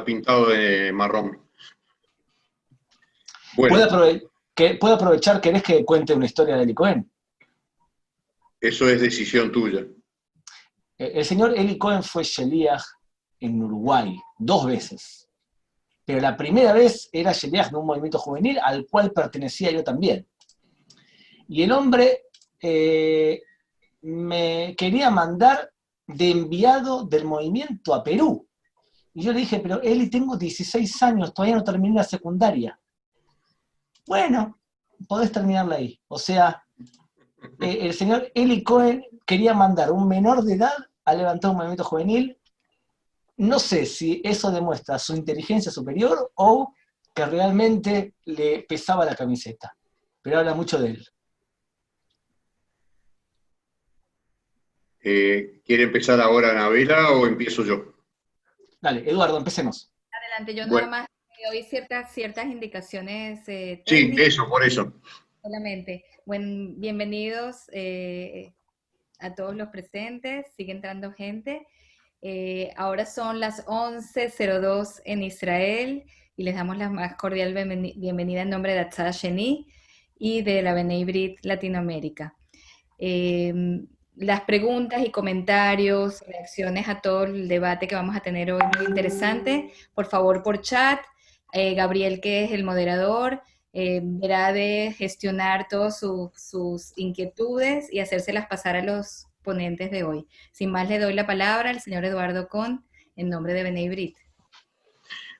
está pintado de marrón. Bueno, ¿Puedo aprovechar? ¿Querés que cuente una historia de Eli Cohen? eso es decisión tuya. El señor Eli Cohen fue sheliach en Uruguay 2 veces. Pero la primera vez era sheliach de un movimiento juvenil al cual pertenecía yo también. Y el hombre me quería mandar de enviado del movimiento a Perú. Y yo le dije, pero Eli, tengo 16 años, todavía no terminé la secundaria. Bueno, podés terminarla ahí. O sea, el señor Eli Cohen quería mandar un menor de edad a levantar un movimiento juvenil. No sé si eso demuestra su inteligencia superior o que realmente le pesaba la camiseta. Pero habla mucho de él. ¿Quiere empezar ahora Anabela o empiezo yo? Dale, Eduardo, empecemos. Adelante, yo nada Bueno, más doy ciertas indicaciones sí, técnicas por eso. solamente. Bueno, bienvenidos a todos los presentes, sigue entrando gente. Ahora son las 11:02 en Israel y les damos la más cordial bienvenida en nombre de Atzada Sheni y de la Bnei Brit Latinoamérica. Las preguntas y comentarios, reacciones a todo el debate que vamos a tener hoy muy interesante, por favor por chat. Gabriel, que es el moderador, verá de gestionar todas sus inquietudes y hacérselas pasar a los ponentes de hoy. Sin más, le doy la palabra al señor Eduardo Kohn, en nombre de Bnei Brit.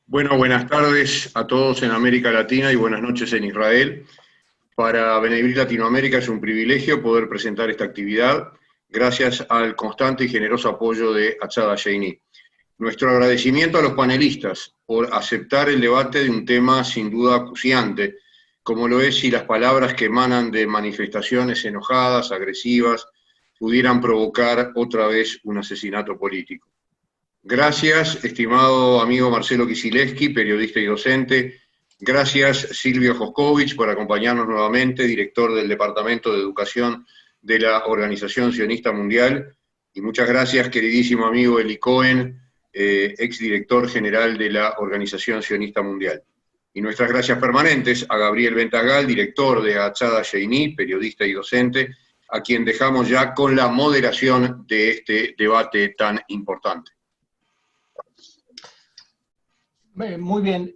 Bueno, buenas tardes a todos en América Latina y buenas noches en Israel. Para Bnei Brit Latinoamérica es un privilegio poder presentar esta actividad, gracias al constante y generoso apoyo de Atzada Sheni. Nuestro agradecimiento a los panelistas por aceptar el debate de un tema sin duda acuciante, como lo es si las palabras que emanan de manifestaciones enojadas, agresivas, pudieran provocar otra vez un asesinato político. Gracias, estimado amigo Marcelo Kisileski, periodista y docente. Gracias, Silvio Joscovich, por acompañarnos nuevamente, director del Departamento de Educación de la Organización Sionista Mundial. Y muchas gracias, queridísimo amigo Eli Cohen, exdirector general de la Organización Sionista Mundial. Y nuestras gracias permanentes a Gabriel Ventagal, director de Atzada Sheni, periodista y docente, a quien dejamos ya con la moderación de este debate tan importante. Muy bien.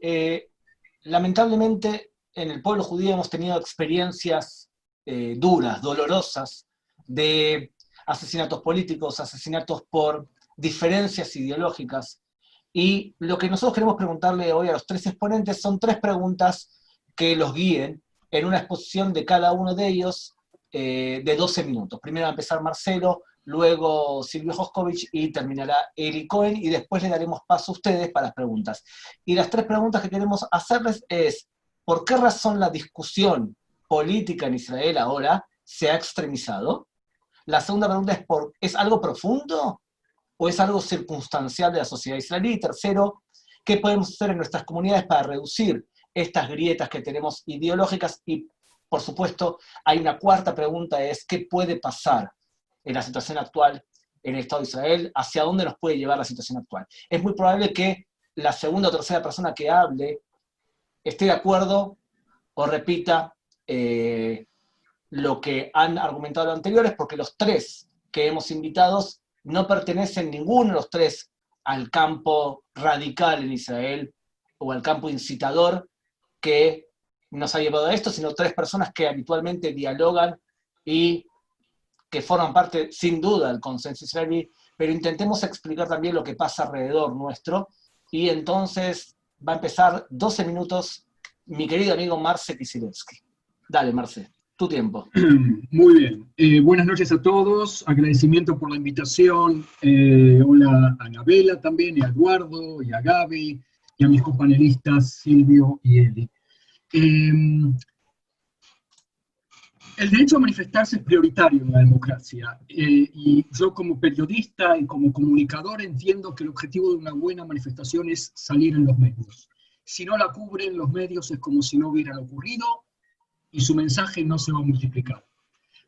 Lamentablemente, en el pueblo judío hemos tenido experiencias duras, dolorosas, de asesinatos políticos, asesinatos por diferencias ideológicas. Y lo que nosotros queremos preguntarle hoy a los 3 exponentes son 3 preguntas que los guíen en una exposición de cada uno de ellos de 12 minutos. Primero va a empezar Marcelo, luego Silvio Joscovich y terminará Eli Cohen, y después le daremos paso a ustedes para las preguntas. Y las 3 preguntas que queremos hacerles es, ¿por qué razón la discusión política en Israel ahora se ha extremizado? La segunda pregunta es algo profundo o es algo circunstancial de la sociedad israelí? Y tercero, ¿qué podemos hacer en nuestras comunidades para reducir estas grietas que tenemos ideológicas? Y, por supuesto, hay una cuarta pregunta, es ¿qué puede pasar en la situación actual en el Estado de Israel? ¿Hacia dónde nos puede llevar la situación actual? Es muy probable que la segunda o tercera persona que hable esté de acuerdo o repita lo que han argumentado los anteriores, porque los 3 que hemos invitado no pertenecen ninguno de los 3 al campo radical en Israel o al campo incitador que nos ha llevado a esto, sino 3 personas que habitualmente dialogan y que forman parte, sin duda, del consenso israelí, pero intentemos explicar también lo que pasa alrededor nuestro. Y entonces va a empezar 12 minutos mi querido amigo Marce Kisielewski. Dale, Marce, tu tiempo. Muy bien. Buenas noches a todos. Agradecimiento por la invitación. Hola a Anabela también, y a Eduardo, y a Gaby, y a mis copanelistas Silvio y Eli. El derecho a manifestarse es prioritario en la democracia, y yo como periodista y como comunicador entiendo que el objetivo de una buena manifestación es salir en los medios. Si no la cubren los medios es como si no hubieran ocurrido y su mensaje no se va a multiplicar.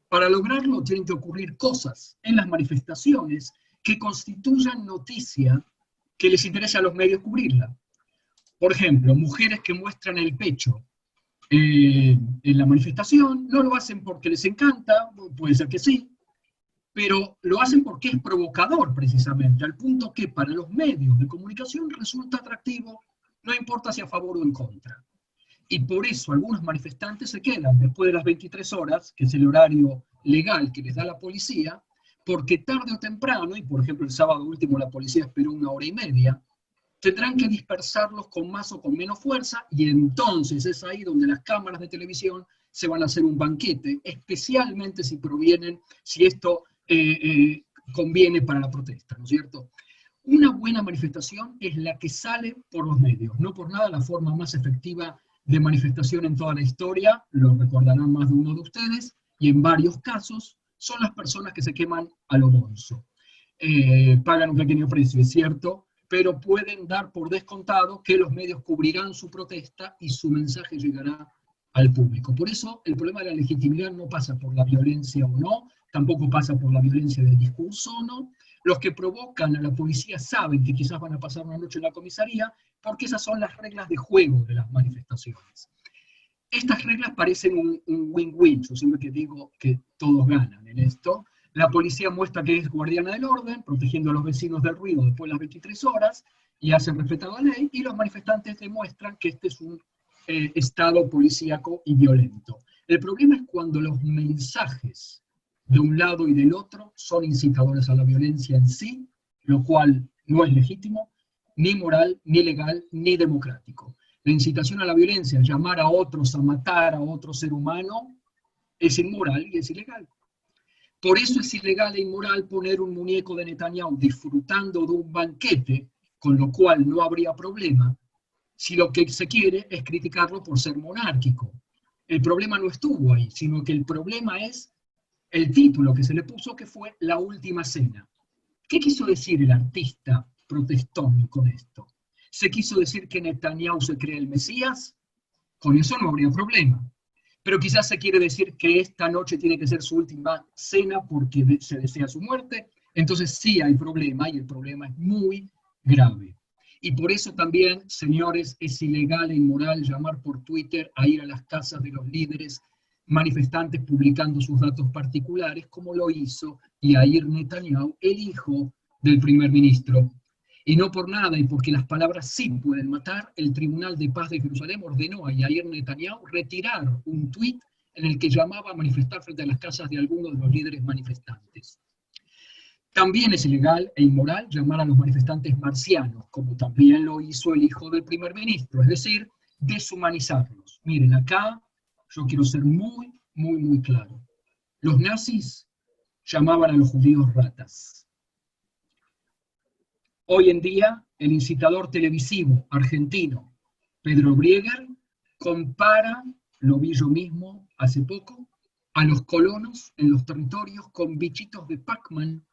Para lograrlo tienen que ocurrir cosas en las manifestaciones que constituyan noticia que les interese a los medios cubrirla. Por ejemplo, mujeres que muestran el pecho en la manifestación, no lo hacen porque les encanta, puede ser que sí, pero lo hacen porque es provocador precisamente, al punto que para los medios de comunicación resulta atractivo, no importa si a favor o en contra. Y por eso algunos manifestantes se quedan después de las 23 horas, que es el horario legal que les da la policía, porque tarde o temprano, y por ejemplo el sábado último la policía esperó 1 hora y media, tendrán que dispersarlos con más o con menos fuerza, y entonces es ahí donde las cámaras de televisión se van a hacer un banquete, especialmente si esto conviene para la protesta, ¿no es cierto? Una buena manifestación es la que sale por los medios, no por nada la forma más efectiva de manifestación en toda la historia, lo recordarán más de uno de ustedes, y en varios casos son las personas que se queman a lo bonzo. Pagan un pequeño precio, es cierto, pero pueden dar por descontado que los medios cubrirán su protesta y su mensaje llegará al público. Por eso el problema de la legitimidad no pasa por la violencia o no, tampoco pasa por la violencia del discurso o no. Los que provocan a la policía saben que quizás van a pasar una noche en la comisaría, porque esas son las reglas de juego de las manifestaciones. Estas reglas parecen un win-win, yo siempre que digo que todos ganan en esto. La policía muestra que es guardiana del orden, protegiendo a los vecinos del ruido después de las 23 horas, y hacen respetar la ley, y los manifestantes demuestran que este es un estado policíaco y violento. El problema es cuando los mensajes de un lado y del otro son incitadores a la violencia en sí, lo cual no es legítimo, ni moral, ni legal, ni democrático. La incitación a la violencia, llamar a otros a matar a otro ser humano, es inmoral y es ilegal. Por eso es ilegal e inmoral poner un muñeco de Netanyahu disfrutando de un banquete, con lo cual no habría problema, si lo que se quiere es criticarlo por ser monárquico. El problema no estuvo ahí, sino que el problema es el título que se le puso, que fue La Última Cena. ¿Qué quiso decir el artista protestón con esto? ¿Se quiso decir que Netanyahu se cree el Mesías? Con eso no habría problema. Pero quizás se quiere decir que esta noche tiene que ser su última cena porque se desea su muerte. Entonces sí hay problema, y el problema es muy grave. Y por eso también, señores, es ilegal e inmoral llamar por Twitter a ir a las casas de los líderes manifestantes publicando sus datos particulares, como lo hizo Yair Netanyahu, el hijo del primer ministro. Y no por nada, y porque las palabras sí pueden matar, el Tribunal de Paz de Jerusalén ordenó a Yair Netanyahu retirar un tuit en el que llamaba a manifestar frente a las casas de algunos de los líderes manifestantes. También es ilegal e inmoral llamar a los manifestantes marcianos, como también lo hizo el hijo del primer ministro, es decir, deshumanizarlos. Miren, acá yo quiero ser muy, muy, muy claro. Los nazis llamaban a los judíos ratas. Hoy en día, el incitador televisivo argentino, Pedro Brieger, compara, lo vi yo mismo hace poco, a los colonos en los territorios con bichitos de Pac-Man.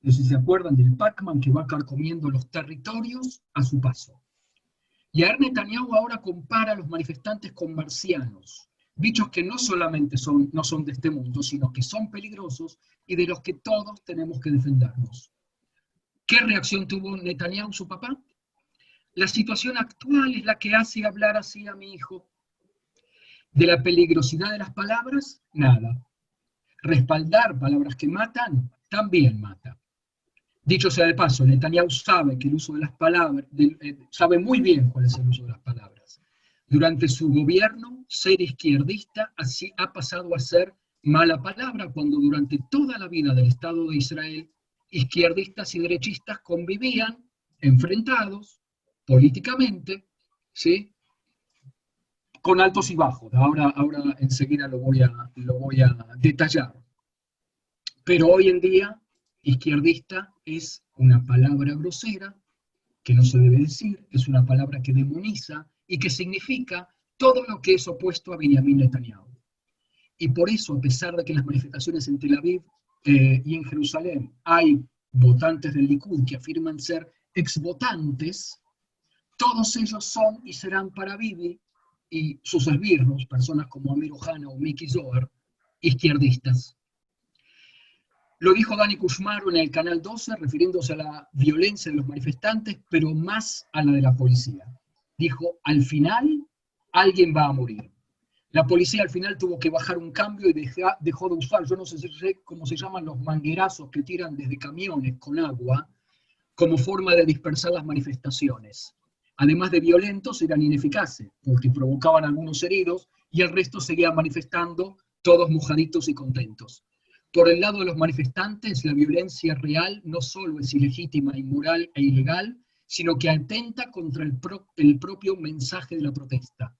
No sé si se acuerdan del Pac-Man que va carcomiendo los territorios a su paso. Yair Netanyahu ahora compara a los manifestantes con marcianos, bichos que no solamente no son de este mundo, sino que son peligrosos y de los que todos tenemos que defendernos. ¿Qué reacción tuvo Netanyahu, su papá? La situación actual es la que hace hablar así a mi hijo. De la peligrosidad de las palabras, nada. Respaldar palabras que matan, también mata. Dicho sea de paso, Netanyahu sabe que el uso de las palabras, sabe muy bien cuál es el uso de las palabras. Durante su gobierno, ser izquierdista así ha pasado a ser mala palabra, cuando durante toda la vida del Estado de Israel, izquierdistas y derechistas convivían enfrentados políticamente, ¿sí?, con altos y bajos. Ahora enseguida lo voy a detallar. Pero hoy en día, izquierdista es una palabra grosera, que no se debe decir, es una palabra que demoniza y que significa todo lo que es opuesto a Benjamín Netanyahu. Y por eso, a pesar de que en las manifestaciones en Tel Aviv y en Jerusalén hay votantes del Likud que afirman ser exvotantes, todos ellos son y serán para Bibi y sus esbirros, personas como Amir Ohana o Miki Zohar, izquierdistas. Lo dijo Dani Kushmaro en el Canal 12, refiriéndose a la violencia de los manifestantes, pero más a la de la policía. dijo, al final alguien va a morir. La policía al final tuvo que bajar un cambio y dejó de usar, yo no sé cómo se llaman los manguerazos que tiran desde camiones con agua, como forma de dispersar las manifestaciones. Además de violentos, eran ineficaces, porque provocaban algunos heridos y el resto seguía manifestando, todos mojaditos y contentos. Por el lado de los manifestantes, la violencia real no solo es ilegítima, inmoral e ilegal, sino que atenta contra el propio mensaje de la protesta.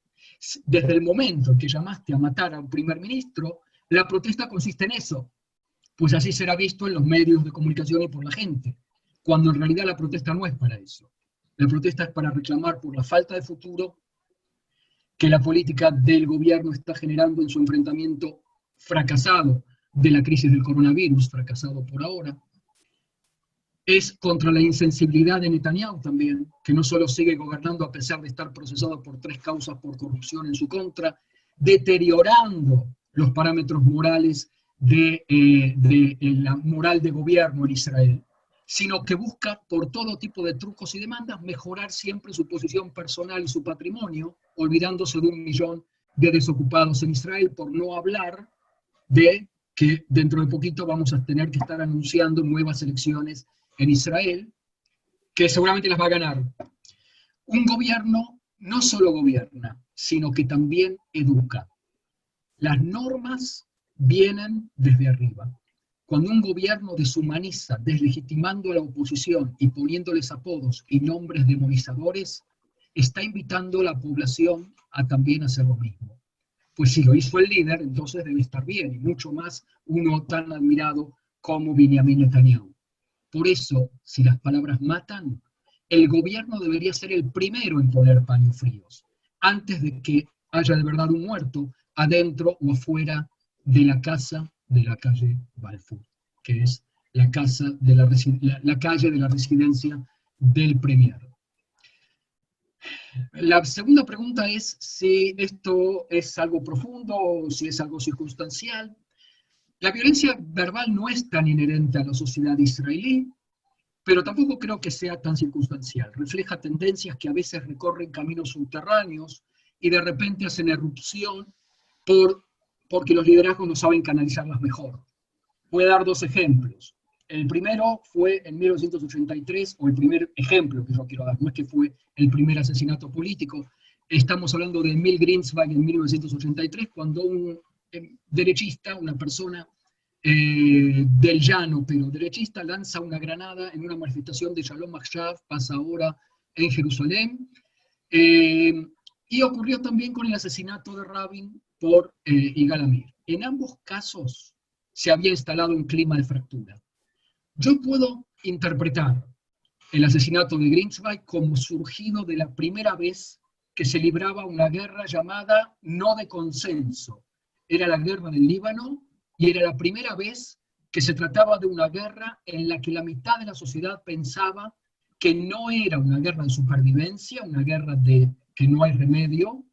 Desde el momento en que llamaste a matar a un primer ministro, la protesta consiste en eso, pues así será visto en los medios de comunicación y por la gente, cuando en realidad la protesta no es para eso. La protesta es para reclamar por la falta de futuro que la política del gobierno está generando en su enfrentamiento fracasado de la crisis del coronavirus, fracasado por ahora. Es contra la insensibilidad de Netanyahu también, que no solo sigue gobernando a pesar de estar procesado por 3 causas por corrupción en su contra, deteriorando los parámetros morales de la moral de gobierno en Israel, sino que busca por todo tipo de trucos y demandas mejorar siempre su posición personal y su patrimonio, olvidándose de 1 millón de desocupados en Israel, por no hablar de que dentro de poquito vamos a tener que estar anunciando nuevas elecciones en Israel, que seguramente las va a ganar. Un gobierno no solo gobierna, sino que también educa. Las normas vienen desde arriba. Cuando un gobierno deshumaniza, deslegitimando a la oposición y poniéndoles apodos y nombres demonizadores, está invitando a la población a también hacer lo mismo. Pues si lo hizo el líder, entonces debe estar bien, y mucho más uno tan admirado como Benjamin Netanyahu. Por eso, si las palabras matan, el gobierno debería ser el primero en poner paños fríos, antes de que haya de verdad un muerto adentro o afuera de la casa de la calle Balfour, que es la calle de la residencia del premier. La segunda pregunta es si esto es algo profundo o si es algo circunstancial. La violencia verbal no es tan inherente a la sociedad israelí, pero tampoco creo que sea tan circunstancial. Refleja tendencias que a veces recorren caminos subterráneos y de repente hacen erupción porque los liderazgos no saben canalizarlas mejor. Voy a dar 2 ejemplos. El primero fue en 1983, o el primer ejemplo que yo quiero dar, no es que fue el primer asesinato político. Estamos hablando de Emil Greenswag en 1983, cuando un derechista, una persona del llano, pero derechista, lanza una granada en una manifestación de Shalom Achshav, pasa ahora en Jerusalén. Y ocurrió también con el asesinato de Rabin por Yigal Amir. En ambos casos se había instalado un clima de fractura. Yo puedo interpretar el asesinato de Greenswag como surgido de la primera vez que se libraba una guerra llamada no de consenso. Era la guerra del Líbano y era la primera vez que se trataba de una guerra en la que la mitad de la sociedad pensaba que no era una guerra de supervivencia, una guerra de que no hay remedio,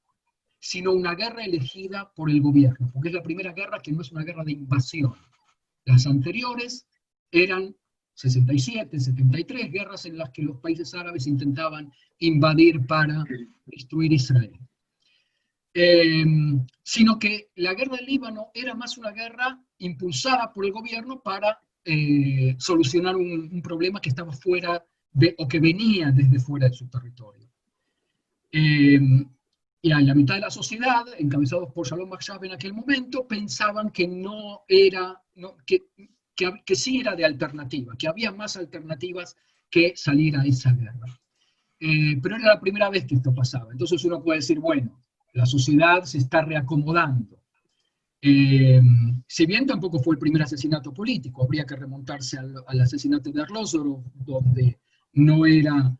sino una guerra elegida por el gobierno, porque es la primera guerra que no es una guerra de invasión. Las anteriores eran 67, 73 guerras en las que los países árabes intentaban invadir para destruir Israel. Sino que la guerra del Líbano era más una guerra impulsada por el gobierno para solucionar un problema que estaba fuera o que venía desde fuera de su territorio. Y la mitad de la sociedad, encabezados por Shalom Achshav en aquel momento, pensaban que no era, que sí era de alternativa, que había más alternativas que salir a esa guerra. Pero era la primera vez que esto pasaba. Entonces uno puede decir, bueno, la sociedad se está reacomodando. Si bien tampoco fue el primer asesinato político, habría que remontarse al asesinato de Arlosoro, donde no era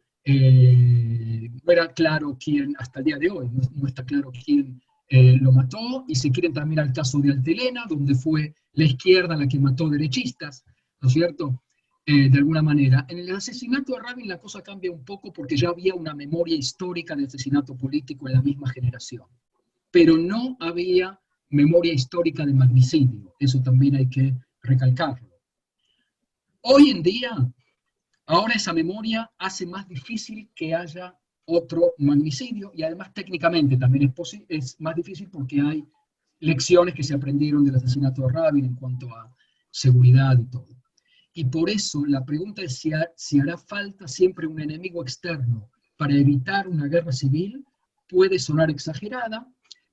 claro quién, hasta el día de hoy, no está claro quién lo mató, y si quieren también al caso de Altelena, donde fue la izquierda la que mató derechistas, ¿no es cierto? De alguna manera. En el asesinato de Rabin la cosa cambia un poco porque ya había una memoria histórica de asesinato político en la misma generación, pero no había memoria histórica de magnicidio, eso también hay que recalcarlo. Hoy en día, ahora esa memoria hace más difícil que haya otro magnicidio, y además técnicamente también es más difícil porque hay lecciones que se aprendieron del asesinato de Rabin en cuanto a seguridad y todo. Y por eso la pregunta es si hará falta siempre un enemigo externo para evitar una guerra civil. Puede sonar exagerada,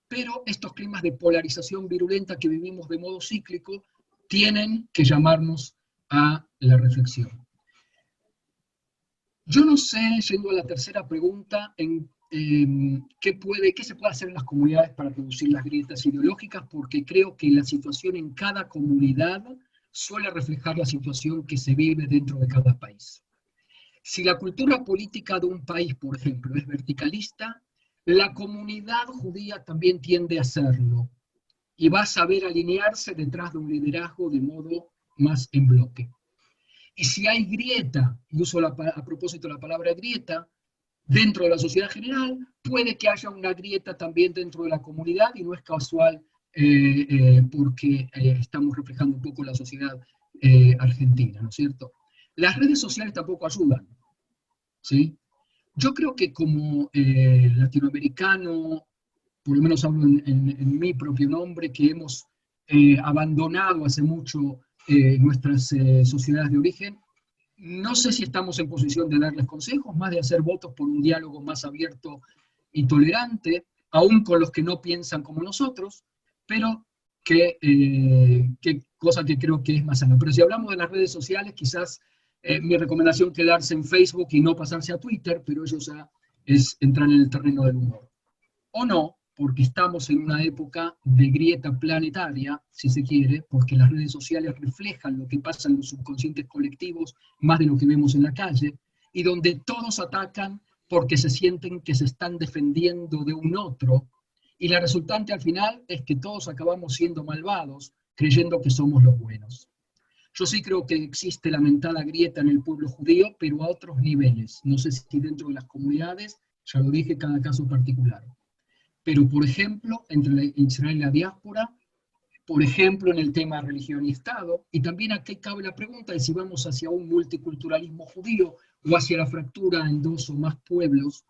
pero estos climas de polarización virulenta que vivimos de modo cíclico tienen que llamarnos a la reflexión. Yo no sé, yendo a la tercera pregunta, qué se puede hacer en las comunidades para reducir las grietas ideológicas, porque creo que la situación en cada comunidad suele reflejar la situación que se vive dentro de cada país. Si la cultura política de un país, por ejemplo, es verticalista, la comunidad judía también tiende a serlo y va a saber alinearse detrás de un liderazgo de modo más en bloque. Y si hay grieta, y uso a propósito la palabra grieta, dentro de la sociedad general, puede que haya una grieta también dentro de la comunidad, y no es casual porque estamos reflejando un poco la sociedad argentina, ¿no es cierto? Las redes sociales tampoco ayudan, ¿sí? Yo creo que como latinoamericano, por lo menos hablo en mi propio nombre, que hemos abandonado hace mucho nuestras sociedades de origen, no sé si estamos en posición de darles consejos, más de hacer votos por un diálogo más abierto y tolerante, aún con los que no piensan como nosotros, pero que cosa que creo que es más sana. Pero si hablamos de las redes sociales, quizás mi recomendación quedarse en Facebook y no pasarse a Twitter, pero eso ya es entrar en el terreno del humor. O no, porque estamos en una época de grieta planetaria, si se quiere, porque las redes sociales reflejan lo que pasa en los subconscientes colectivos más de lo que vemos en la calle, y donde todos atacan porque se sienten que se están defendiendo de un otro, y la resultante al final es que todos acabamos siendo malvados, creyendo que somos los buenos. Yo sí creo que existe lamentada grieta en el pueblo judío, pero a otros niveles. No sé si dentro de las comunidades, ya lo dije, cada caso particular. Pero, por ejemplo, entre Israel y la diáspora, por ejemplo, en el tema religión y Estado, y también aquí cabe la pregunta de si vamos hacia un multiculturalismo judío o hacia la fractura en dos o más pueblos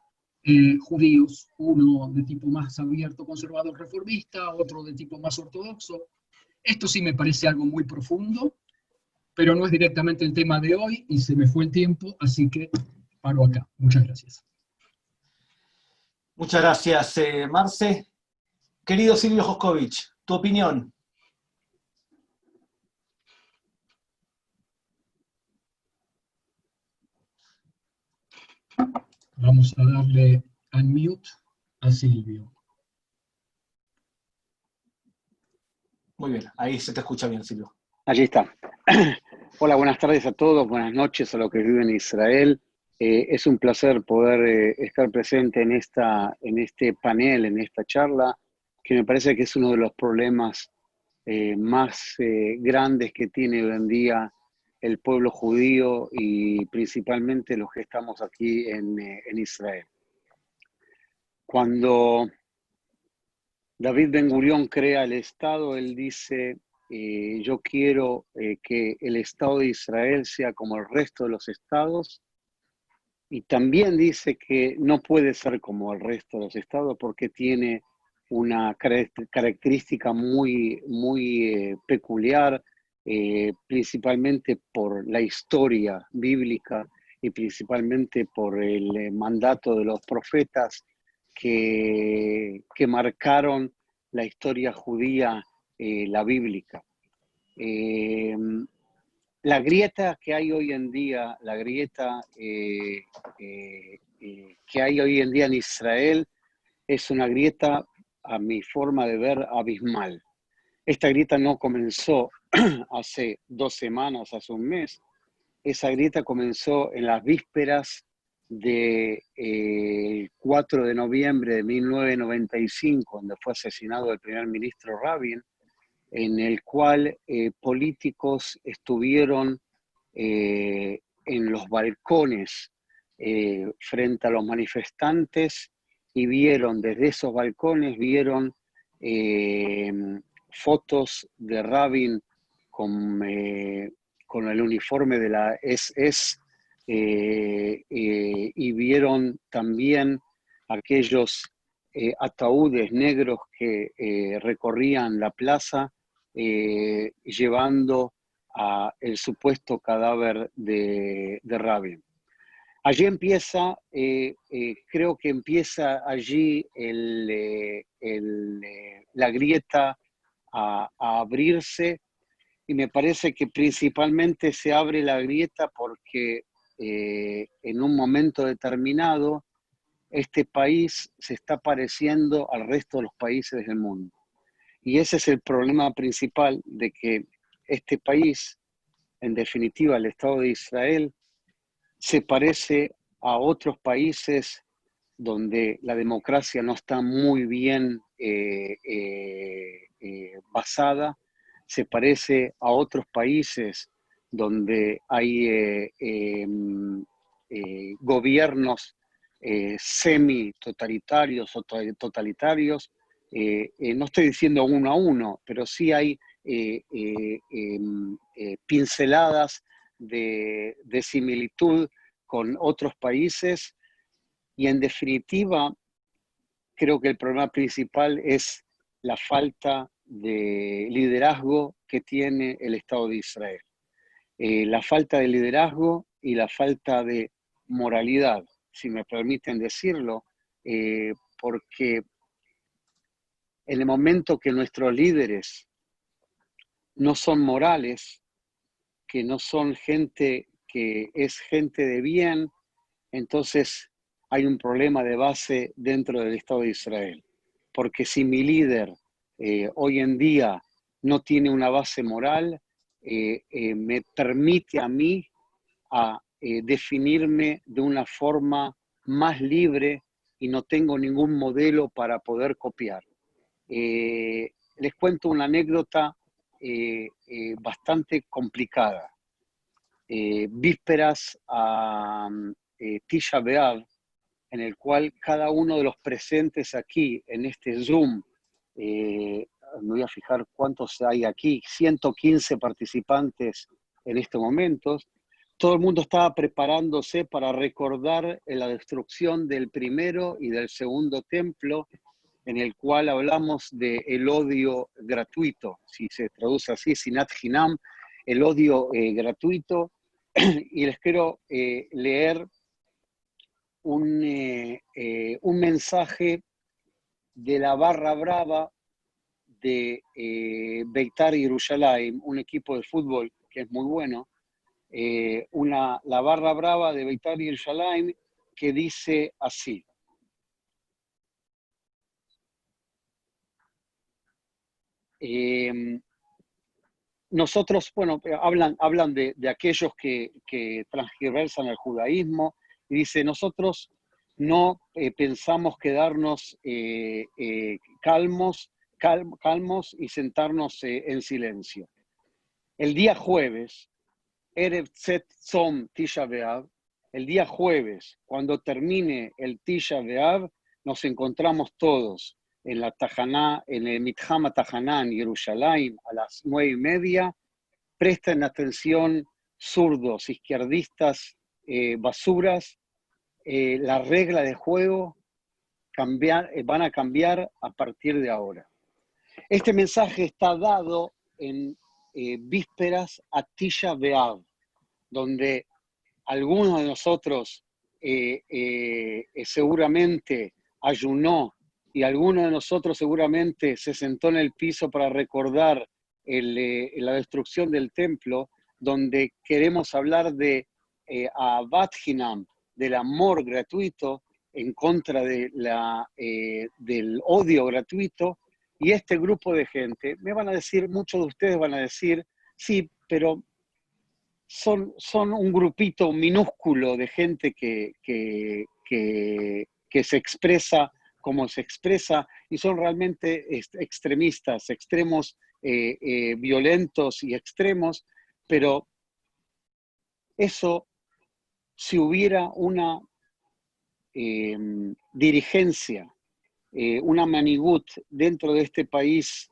judíos, uno de tipo más abierto, conservador, reformista, otro de tipo más ortodoxo. Esto sí me parece algo muy profundo, pero no es directamente el tema de hoy, y se me fue el tiempo, así que paro acá. Muchas gracias. Muchas gracias, Marce. Querido Silvio Joscovich, tu opinión. Vamos a darle unmute a Silvio. Muy bien, ahí se te escucha bien, Silvio. Allí está. Hola, buenas tardes a todos, buenas noches a los que viven en Israel. Es un placer poder estar presente en este panel, en esta charla, que me parece que es uno de los problemas más grandes que tiene hoy en día el pueblo judío y principalmente los que estamos aquí en Israel. Cuando David Ben Gurión crea el Estado, él dice: yo quiero que el Estado de Israel sea como el resto de los estados, y también dice que no puede ser como el resto de los estados porque tiene una característica muy, muy peculiar, principalmente por la historia bíblica y principalmente por el mandato de los profetas que marcaron la historia judía, la bíblica. La grieta que hay hoy en día, que hay hoy en día en Israel, es una grieta, a mi forma de ver, abismal. Esta grieta no comenzó hace 2 semanas, hace un mes. Esa grieta comenzó en las vísperas del 4 de noviembre de 1995, donde fue asesinado el primer ministro Rabin, en el cual políticos estuvieron en los balcones frente a los manifestantes y vieron, desde esos balcones, vieron fotos de Rabin con el uniforme de la SS, y vieron también aquellos ataúdes negros que recorrían la plaza llevando a el supuesto cadáver de Rabin. Allí empieza, creo que empieza allí la grieta a abrirse, y me parece que principalmente se abre la grieta porque en un momento determinado este país se está pareciendo al resto de los países del mundo. Y ese es el problema principal, de que este país, en definitiva el Estado de Israel, se parece a otros países donde la democracia no está muy bien basada, se parece a otros países donde hay gobiernos semi-totalitarios o totalitarios. No estoy diciendo uno a uno, pero sí hay pinceladas de similitud con otros países, y en definitiva creo que el problema principal es la falta de liderazgo que tiene el Estado de Israel. La falta de liderazgo y la falta de moralidad, si me permiten decirlo, porque en el momento que nuestros líderes no son morales, que no son gente que es gente de bien, entonces hay un problema de base dentro del Estado de Israel. Porque si mi líder hoy en día no tiene una base moral, me permite a mí definirme de una forma más libre y no tengo ningún modelo para poder copiar. Les cuento una anécdota bastante complicada. Vísperas a Tisha B'Av, en el cual cada uno de los presentes aquí en este Zoom, me voy a fijar cuántos hay aquí, 115 participantes en estos momentos, todo el mundo estaba preparándose para recordar la destrucción del primero y del segundo templo, en el cual hablamos del odio gratuito, si se traduce así, Sinat Hinam, el odio gratuito. Y les quiero leer un mensaje de la barra brava de Beitar Yerushalayim, un equipo de fútbol que es muy bueno, la barra brava de Beitar Yerushalayim, que dice así: nosotros, bueno, hablan de aquellos que transgiversan el judaísmo, y dice: nosotros no pensamos quedarnos calmos y sentarnos en silencio. El día jueves, Erev Tzet Tzom Tisha B'Av, el día jueves, cuando termine el Tisha B'Av, nos encontramos todos en la Tahaná, en el Mitham Tahaná en Jerusalén, a las 9:30. Presten atención, zurdos, izquierdistas, basuras. La regla de juego van a cambiar a partir de ahora. Este mensaje está dado en vísperas a Tisha B'Av, donde algunos de nosotros seguramente ayunó, y alguno de nosotros seguramente se sentó en el piso para recordar la destrucción del templo, donde queremos hablar de Ahavat Hinam, del amor gratuito en contra del odio gratuito. Y este grupo de gente, me van a decir, muchos de ustedes van a decir, sí, pero son un grupito minúsculo de gente que se expresa como se expresa, y son realmente extremistas, extremos violentos y extremos, pero eso, si hubiera una dirigencia, una manigut dentro de este país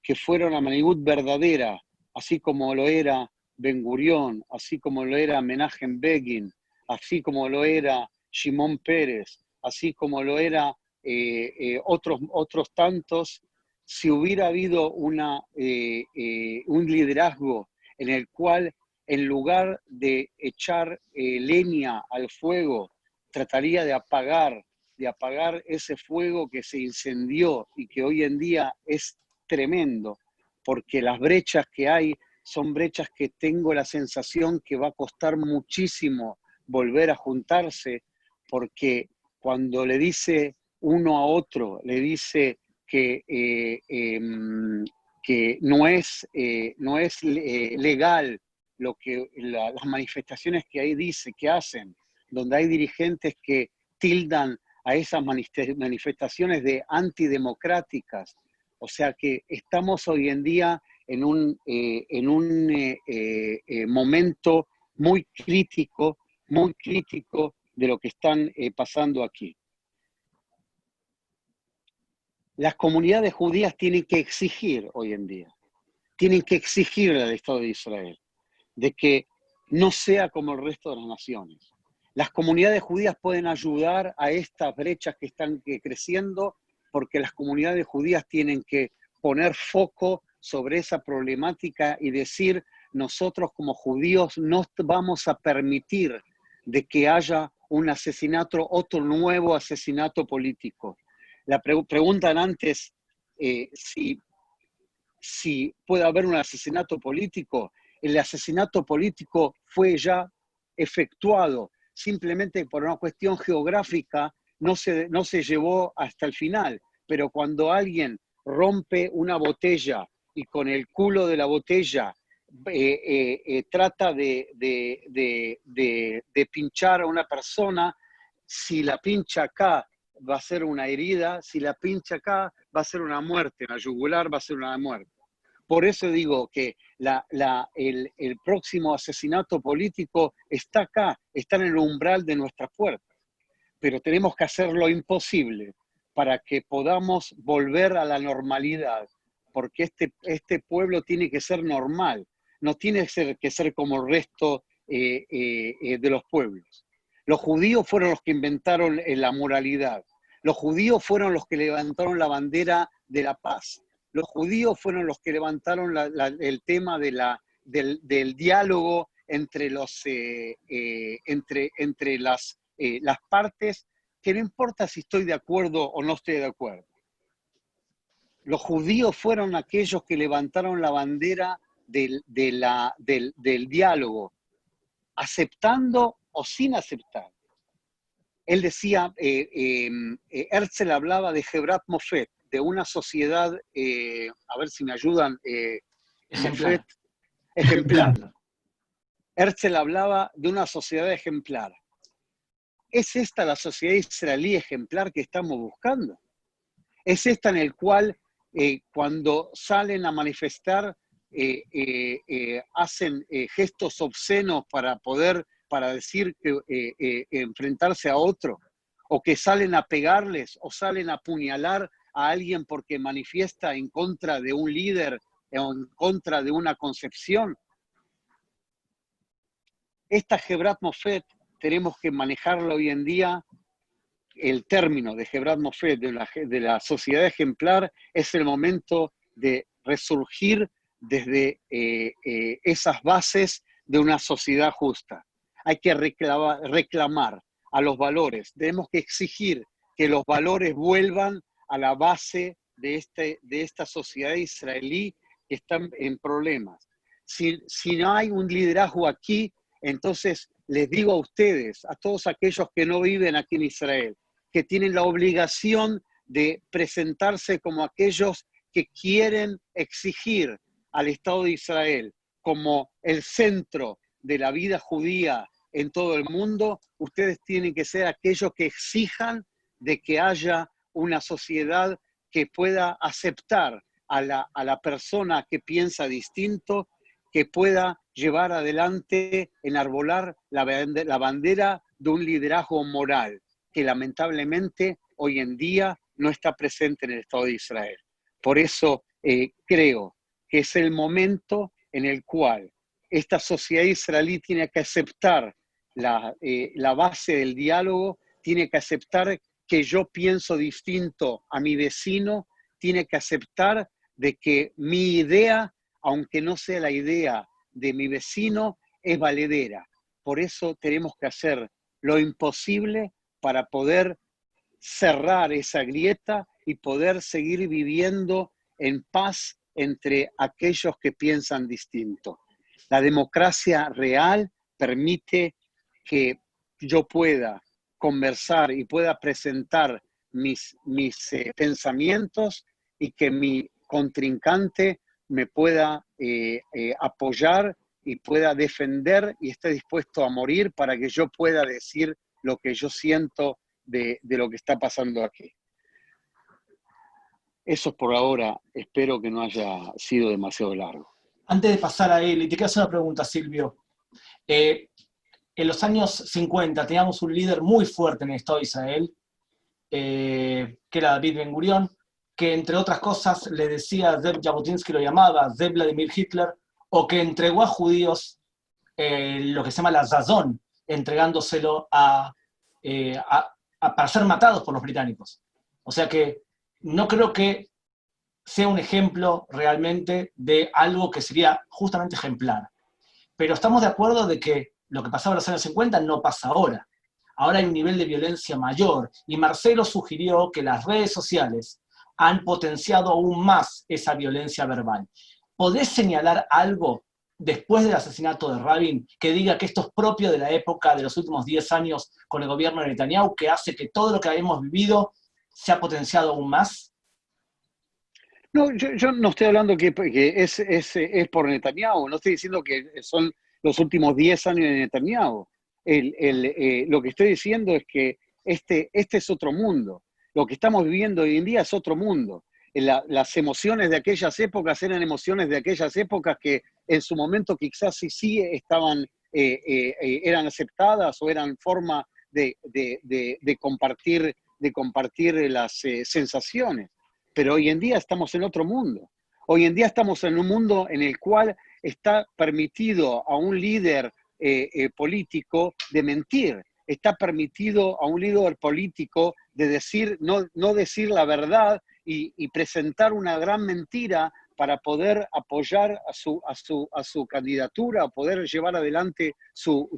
que fuera una manigut verdadera, así como lo era Ben Gurión, así como lo era Menachem Begin, así como lo era Shimon Peres, así como lo era otros tantos, si hubiera habido un liderazgo en el cual, en lugar de echar leña al fuego, trataría de apagar ese fuego que se incendió y que hoy en día es tremendo, porque las brechas que hay son brechas que tengo la sensación que va a costar muchísimo volver a juntarse, porque cuando le dice uno a otro, le dice que no es legal las manifestaciones que ahí dice que hacen, donde hay dirigentes que tildan a esas manifestaciones de antidemocráticas. O sea que estamos hoy en día en un momento muy crítico de lo que están pasando aquí. Las comunidades judías tienen que exigir hoy en día, tienen que exigirle al Estado de Israel de que no sea como el resto de las naciones. Las comunidades judías pueden ayudar a estas brechas que están creciendo, porque las comunidades judías tienen que poner foco sobre esa problemática y decir, nosotros como judíos no vamos a permitir de que haya un asesinato, otro nuevo asesinato político. Preguntan antes si puede haber un asesinato político. El asesinato político fue ya efectuado, simplemente por una cuestión geográfica no se llevó hasta el final, pero cuando alguien rompe una botella y con el culo de la botella trata de pinchar a una persona, si la pincha acá va a ser una herida, si la pincha acá va a ser una muerte, en la yugular va a ser una muerte. Por eso digo que el próximo asesinato político está acá, está en el umbral de nuestras puertas. Pero tenemos que hacer lo imposible para que podamos volver a la normalidad, porque este pueblo tiene que ser normal, no tiene que ser como el resto de los pueblos. Los judíos fueron los que inventaron la moralidad, los judíos fueron los que levantaron la bandera de la paz. Los judíos fueron los que levantaron el tema del diálogo entre las partes, que no importa si estoy de acuerdo o no estoy de acuerdo. Los judíos fueron aquellos que levantaron la bandera del diálogo, aceptando o sin aceptar. Él decía, Herzl hablaba de Hebrat Mofet, de una sociedad, a ver si me ayudan, Ejemplar. ejemplar. Herzl hablaba de una sociedad ejemplar. ¿Es esta la sociedad israelí ejemplar que estamos buscando? ¿Es esta en el cual cuando salen a manifestar hacen gestos obscenos para decir que enfrentarse a otro? ¿O que salen a pegarles o salen a apuñalar a alguien porque manifiesta en contra de un líder o en contra de una concepción? Esta Hebrat Mofet tenemos que manejarla hoy en día. El término de Hebrat Mofet, de la sociedad ejemplar, es el momento de resurgir desde esas bases de una sociedad justa. Hay que reclamar a los valores, tenemos que exigir que los valores vuelvan a la base de esta sociedad israelí que están en problemas. Si no hay un liderazgo aquí, entonces les digo a ustedes, a todos aquellos que no viven aquí en Israel, que tienen la obligación de presentarse como aquellos que quieren exigir al Estado de Israel como el centro de la vida judía en todo el mundo. Ustedes tienen que ser aquellos que exijan de que haya una sociedad que pueda aceptar a la persona que piensa distinto, que pueda llevar adelante, enarbolar la bandera de un liderazgo moral, que lamentablemente hoy en día no está presente en el Estado de Israel. Por eso creo que es el momento en el cual esta sociedad israelí tiene que aceptar la base del diálogo, tiene que aceptar que yo pienso distinto a mi vecino, tiene que aceptar de que mi idea, aunque no sea la idea de mi vecino, es valedera. Por eso tenemos que hacer lo imposible para poder cerrar esa grieta y poder seguir viviendo en paz entre aquellos que piensan distinto. La democracia real permite que yo pueda conversar y pueda presentar mis pensamientos y que mi contrincante me pueda apoyar y pueda defender y esté dispuesto a morir para que yo pueda decir lo que yo siento de lo que está pasando aquí. Eso por ahora, espero que no haya sido demasiado largo. Antes de pasar a él, y te quiero hacer una pregunta, Silvio. En los años 50 teníamos un líder muy fuerte en el Estado de Israel, que era David Ben Gurión, que entre otras cosas le decía a Zeb Jabotinsky, lo llamaba Zeb Vladimir Hitler, o que entregó a judíos lo que se llama la Zazón, entregándoselo para ser matados por los británicos. O sea que no creo que sea un ejemplo realmente de algo que sería justamente ejemplar. Pero estamos de acuerdo de que lo que pasaba en los años 50 no pasa ahora. Ahora hay un nivel de violencia mayor, y Marcelo sugirió que las redes sociales han potenciado aún más esa violencia verbal. ¿Podés señalar algo después del asesinato de Rabin que diga que esto es propio de la época de los últimos 10 años con el gobierno de Netanyahu, que hace que todo lo que hemos vivido se ha potenciado aún más? No, yo no estoy hablando que es por Netanyahu, no estoy diciendo que son los últimos 10 años de Netanyahu. Lo que estoy diciendo es que este es otro mundo. Lo que estamos viviendo hoy en día es otro mundo. Las emociones de aquellas épocas eran emociones de aquellas épocas que en su momento quizás sí estaban, eran aceptadas o eran forma de compartir las sensaciones. Pero hoy en día estamos en otro mundo. Hoy en día estamos en un mundo en el cual está permitido a un líder político de mentir. Está permitido a un líder político de decir, no decir la verdad y presentar una gran mentira para poder apoyar a su candidatura, poder llevar adelante su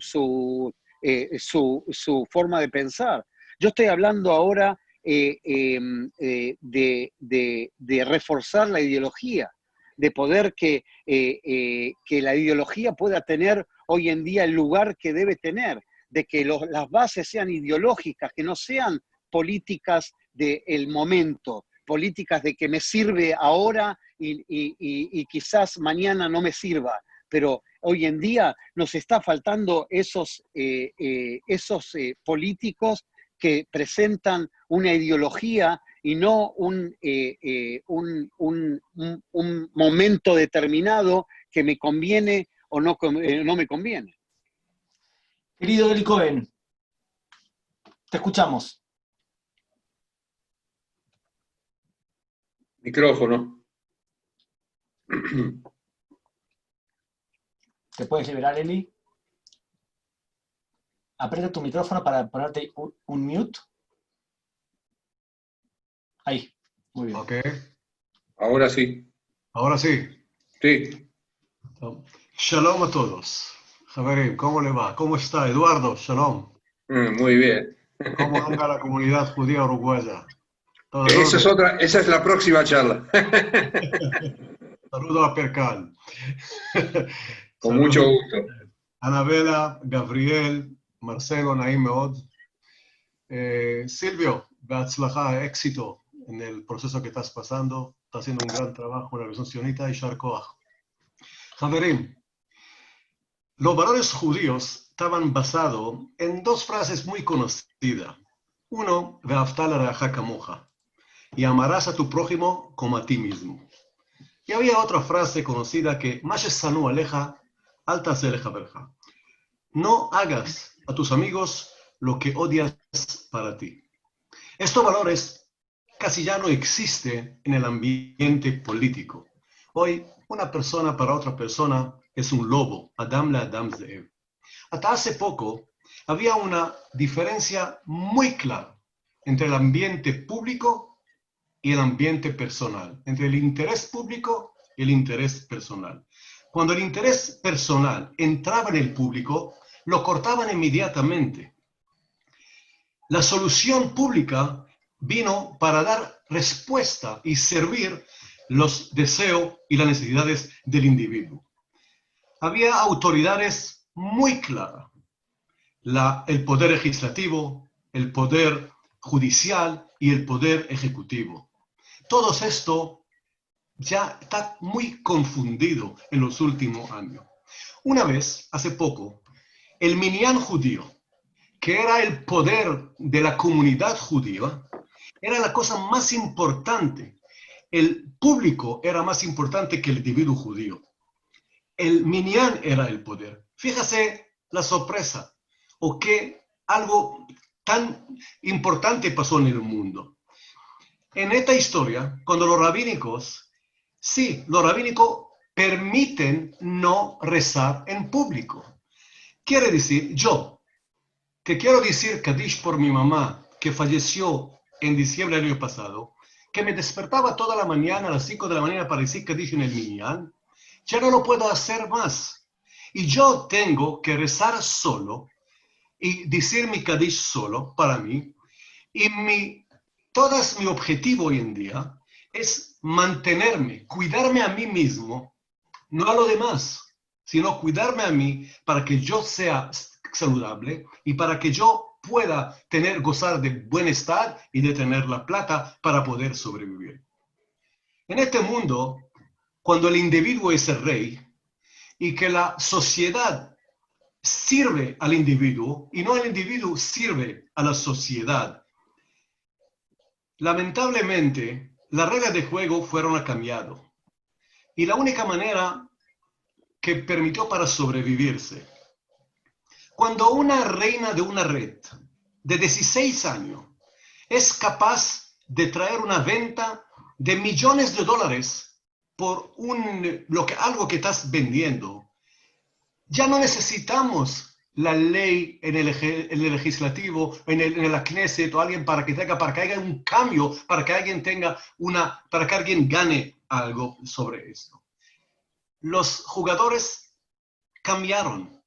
forma de pensar. Yo estoy hablando ahora de reforzar la ideología, de poder que la ideología pueda tener hoy en día el lugar que debe tener, de que las bases sean ideológicas, que no sean políticas del momento, políticas de que me sirve ahora y quizás mañana no me sirva. Pero hoy en día nos está faltando esos políticos que presentan una ideología y no un momento determinado que me conviene o no me conviene. Querido Eli Cohen, te escuchamos. Micrófono. ¿Te puedes liberar, Eli? Aprieta tu micrófono para ponerte un mute. Ahí, muy bien. Ok, Ahora sí. ahora sí. Sí. Shalom a todos. Javerim, ¿cómo le va? ¿Cómo está Eduardo? Shalom. Muy bien. ¿Cómo anda la comunidad judía uruguaya? ¿Todo en Esa orden? es la próxima charla. Saludo a Percal. Con mucho Saludos. gusto. Anabela, Gabriel, Marcelo, Naim Meod. Silvio, בהצלחה, éxito en el proceso que estás pasando. Estás haciendo un gran trabajo en la Revolución Sionista y Shar Koach. Javerim, los valores judíos estaban basados en dos frases muy conocidas. Uno, ve'afta l'reaja kamoja, y amarás a tu prójimo como a ti mismo. Y había otra frase conocida que, ma shesanu aleja, al ta'aseh lechaverja. No hagas a tus amigos lo que odias para ti. Estos valores casi ya no existen en el ambiente político. Hoy, una persona para otra persona es un lobo, Adam la Adam Ze'ev. Hasta hace poco, había una diferencia muy clara entre el ambiente público y el ambiente personal, entre el interés público y el interés personal. Cuando el interés personal entraba en el público, lo cortaban inmediatamente. La solución pública vino para dar respuesta y servir los deseos y las necesidades del individuo. Había autoridades muy claras. El poder legislativo, el poder judicial y el poder ejecutivo. Todo esto ya está muy confundido en los últimos años. Una vez, hace poco, el minyan judío, que era el poder de la comunidad judía, era la cosa más importante. El público era más importante que el individuo judío. El minyan era el poder. Fíjese la sorpresa, o que algo tan importante pasó en el mundo. En esta historia, cuando los rabínicos permiten no rezar en público. Quiere decir, yo, que quiero decir Kaddish por mi mamá, que falleció en diciembre del año pasado, que me despertaba toda la mañana a las 5 de la mañana para decir Kaddish en el minyan, ya no lo puedo hacer más. Y yo tengo que rezar solo y decir mi Kaddish solo para mí. Y mi objetivo hoy en día es mantenerme, cuidarme a mí mismo, no a lo demás, sino cuidarme a mí para que yo sea saludable y para que yo pueda gozar de bienestar y de tener la plata para poder sobrevivir. En este mundo, cuando el individuo es el rey y que la sociedad sirve al individuo y no el individuo sirve a la sociedad, lamentablemente las reglas de juego fueron cambiadas. Y la única manera que permitió para sobrevivirse, cuando una reina de una red de 16 años es capaz de traer una venta de millones de dólares por algo que estás vendiendo, ya no necesitamos la ley en el legislativo, en la Knesset o alguien para que haya un cambio, para que alguien gane algo sobre esto. Los jugadores cambiaron.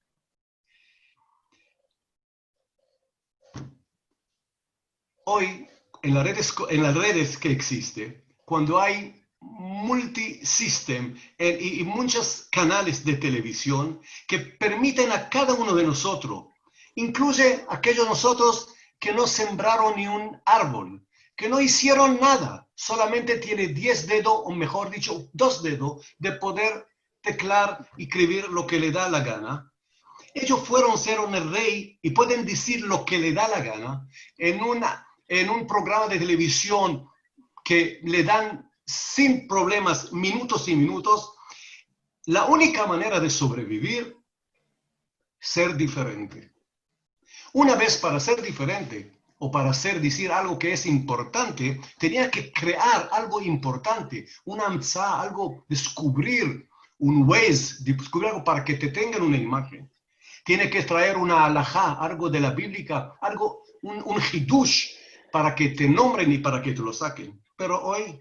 Hoy, en las redes que existe, cuando hay multisystem y muchos canales de televisión que permiten a cada uno de nosotros, incluye aquellos nosotros que no sembraron ni un árbol, que no hicieron nada, solamente tiene 10 dedos, o mejor dicho, 2 dedos, de poder teclar y escribir lo que le da la gana. Ellos fueron el rey y pueden decir lo que le da la gana en un programa de televisión que le dan sin problemas minutos y minutos. La única manera de sobrevivir, ser diferente. Una vez para ser diferente o para decir algo que es importante, tenía que crear algo importante, una amtzá, algo, descubrir un Waze, descubrir algo para que te tengan una imagen. Tiene que traer una halajá, algo de la bíblica, algo, un hidush, para que te nombren y para que te lo saquen. Pero hoy,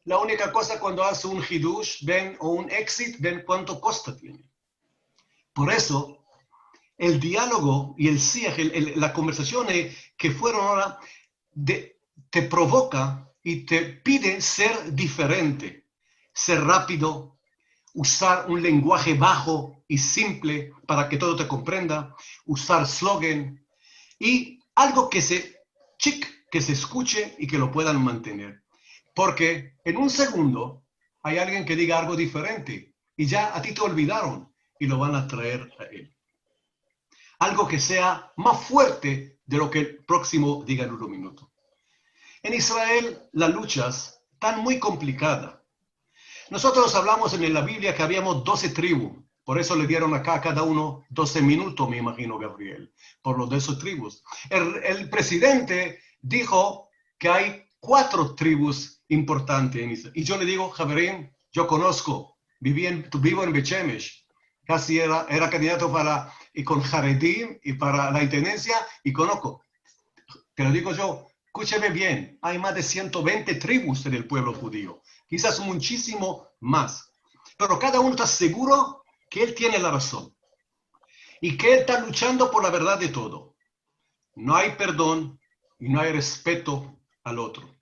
la única cosa cuando hace un hidush, o un exit, ven cuánto costa tiene. Por eso, el diálogo y el siaj, la conversación que fueron ahora, te provoca y te pide ser diferente, ser rápido, usar un lenguaje bajo y simple para que todo te comprenda, usar slogan y algo que se escuche y que lo puedan mantener. Porque en un segundo hay alguien que diga algo diferente y ya a ti te olvidaron y lo van a traer a él. Algo que sea más fuerte de lo que el próximo diga en un minuto. En Israel las luchas están muy complicadas. Nosotros hablamos en la Biblia que habíamos 12 tribus. Por eso le dieron acá a cada uno 12 minutos, me imagino, Gabriel, por los de esas tribus. El presidente dijo que hay 4 tribus importantes en Israel. Y yo le digo, Javerín, yo conozco, vivo en Bet Shemesh. casi era candidato y con Haredim y para la intendencia, y conozco. Te lo digo yo, escúcheme bien, hay más de 120 tribus en el pueblo judío, quizás muchísimo más, pero cada uno está seguro que él tiene la razón y que él está luchando por la verdad de todo. No hay perdón y no hay respeto al otro.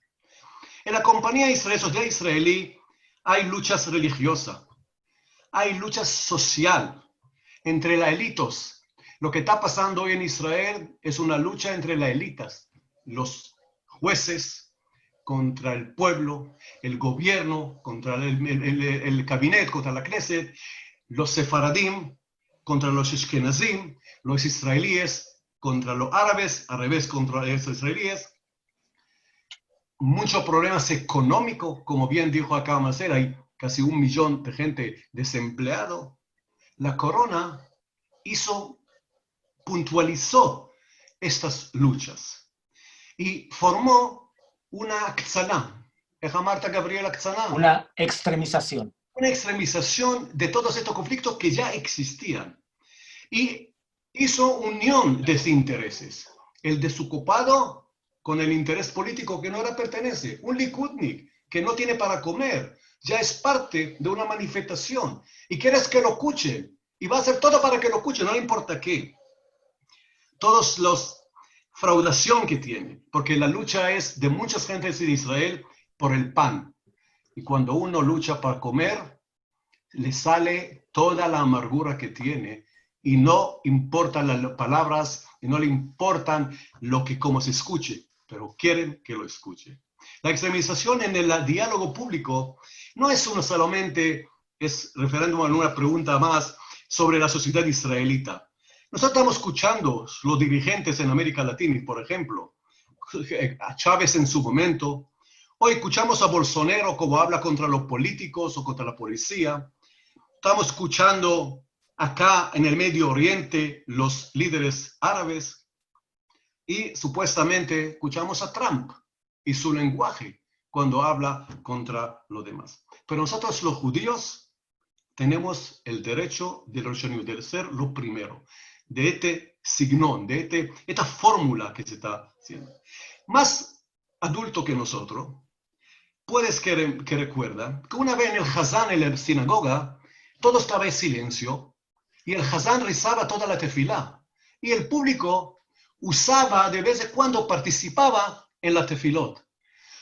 En la compañía sociedad israelí hay luchas religiosas, hay luchas social entre las élites. Lo que está pasando hoy en Israel es una lucha entre las élites, los jueces contra el pueblo, el gobierno contra el gabinete, contra la Knesset, los sefaradim contra los ashkenazim, los israelíes contra los árabes, al revés contra los israelíes. Muchos problemas económicos, como bien dijo acá Marcela, hay casi 1 millón de gente desempleada. La corona puntualizó estas luchas y formó una ktsana. Marta Gabriela Ktsana. Una extremización. Una extremización de todos estos conflictos que ya existían. Y hizo unión de intereses. El desocupado con el interés político que no le pertenece. Un likudnik que no tiene para comer. Ya es parte de una manifestación. Y quieres que lo escuchen. Y va a hacer todo para que lo escuchen, no le importa qué. Todos los fraudación que tiene. Porque la lucha es de muchas gentes en Israel por el pan. Y cuando uno lucha para comer, le sale toda la amargura que tiene y no importan las palabras y no le importan cómo se escuche, pero quieren que lo escuche. La extremización en el diálogo público no es solamente referéndum a una pregunta más sobre la sociedad israelita. Nosotros estamos escuchando los dirigentes en América Latina, por ejemplo, a Chávez en su momento. Hoy escuchamos a Bolsonaro como habla contra los políticos o contra la policía. Estamos escuchando acá en el Medio Oriente los líderes árabes y supuestamente escuchamos a Trump y su lenguaje cuando habla contra los demás. Pero nosotros los judíos tenemos el derecho de ser lo primero, de este signón, de esta fórmula que se está haciendo. Más adulto que nosotros, puedes que recuerda que una vez en el Hazán, en la sinagoga, todo estaba en silencio y el Hazán rezaba toda la tefilá. Y el público usaba, de vez en cuando participaba en la tefilot.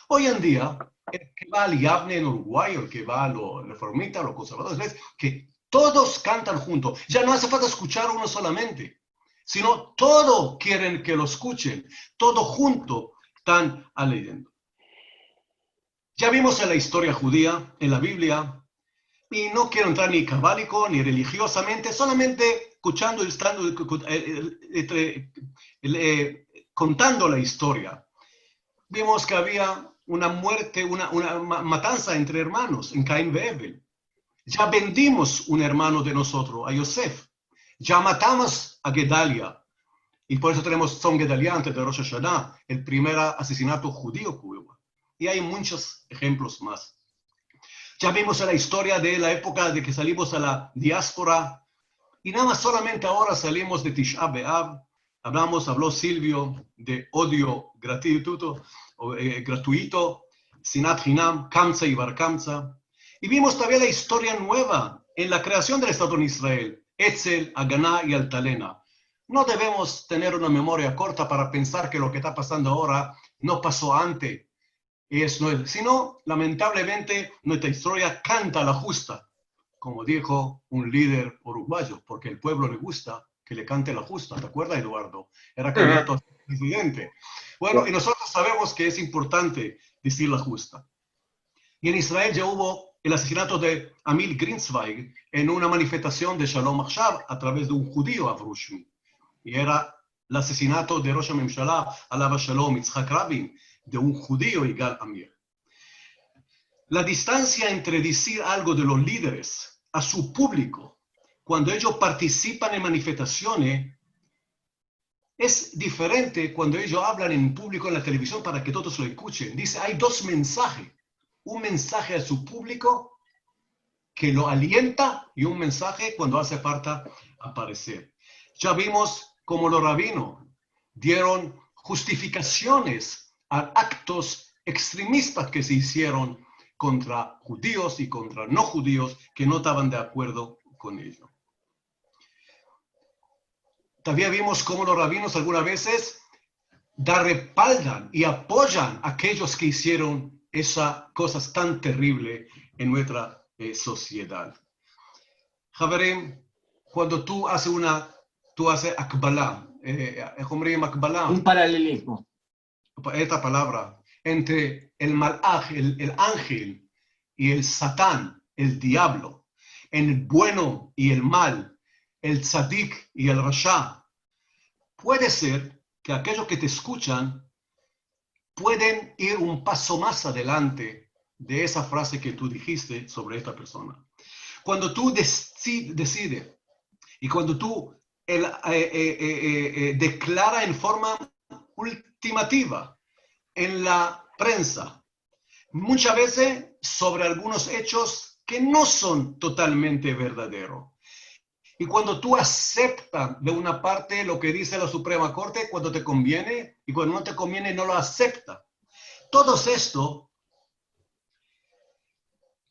Hoy en día, el que va al Yavne en Uruguay, o el que va a los reformistas, los conservadores, ves que todos cantan juntos. Ya no hace falta escuchar uno solamente, sino todos quieren que lo escuchen. Todos juntos están leyendo. Ya vimos en la historia judía, en la Biblia, y no quiero entrar ni cabálico ni religiosamente, solamente escuchando y estando, contando la historia. Vimos que había una muerte, una matanza entre hermanos en Caín y Abel. Ya vendimos un hermano de nosotros, a Yosef. Ya matamos a Gedalia. Y por eso tenemos Tzom Gedalia antes de Rosh Hashanah, el primer asesinato judío que hubo. Y hay muchos ejemplos más. Ya vimos en la historia de la época de que salimos a la diáspora. Y nada más solamente ahora salimos de Tisha B'Av. Habló Silvio de odio gratuito, Sinat Hinam, Kamsa y Bar Kamsa. Y vimos también la historia nueva en la creación del Estado en Israel, Etzel, Haganá y Altalena. No debemos tener una memoria corta para pensar que lo que está pasando ahora no pasó antes. Sino, lamentablemente, nuestra historia canta la justa, como dijo un líder uruguayo, porque al pueblo le gusta que le cante la justa. ¿Te acuerdas, Eduardo? Era candidato a presidente. Bueno, y nosotros sabemos que es importante decir la justa. Y en Israel ya hubo el asesinato de Amil Grinsweig en una manifestación de Shalom Achshav a través de un judío Avrushmi. Y era el asesinato de Rosh HaMemshalah, Alav Shalom, Yitzhak Rabin, de un judío Yigal Amir. La distancia entre decir algo de los líderes a su público, cuando ellos participan en manifestaciones, es diferente cuando ellos hablan en público en la televisión para que todos lo escuchen. Dice, hay dos mensajes. Un mensaje a su público que lo alienta y un mensaje cuando hace falta aparecer. Ya vimos cómo los rabinos dieron justificaciones a actos extremistas que se hicieron contra judíos y contra no judíos que no estaban de acuerdo con ello. También vimos cómo los rabinos algunas veces respaldan y apoyan a aquellos que hicieron esas cosas tan terribles en nuestra sociedad. Javerim, cuando tú haces akbalá, un paralelismo. Esta palabra, entre el malaj, el ángel, y el satán, el diablo, en el bueno y el mal, el tzadik y el rasha, puede ser que aquellos que te escuchan pueden ir un paso más adelante de esa frase que tú dijiste sobre esta persona. Cuando tú decides y cuando tú declara en forma ultimativa en la prensa, muchas veces sobre algunos hechos que no son totalmente verdaderos. Y cuando tú aceptas de una parte lo que dice la Suprema Corte, cuando te conviene, y cuando no te conviene, no lo acepta. Todo esto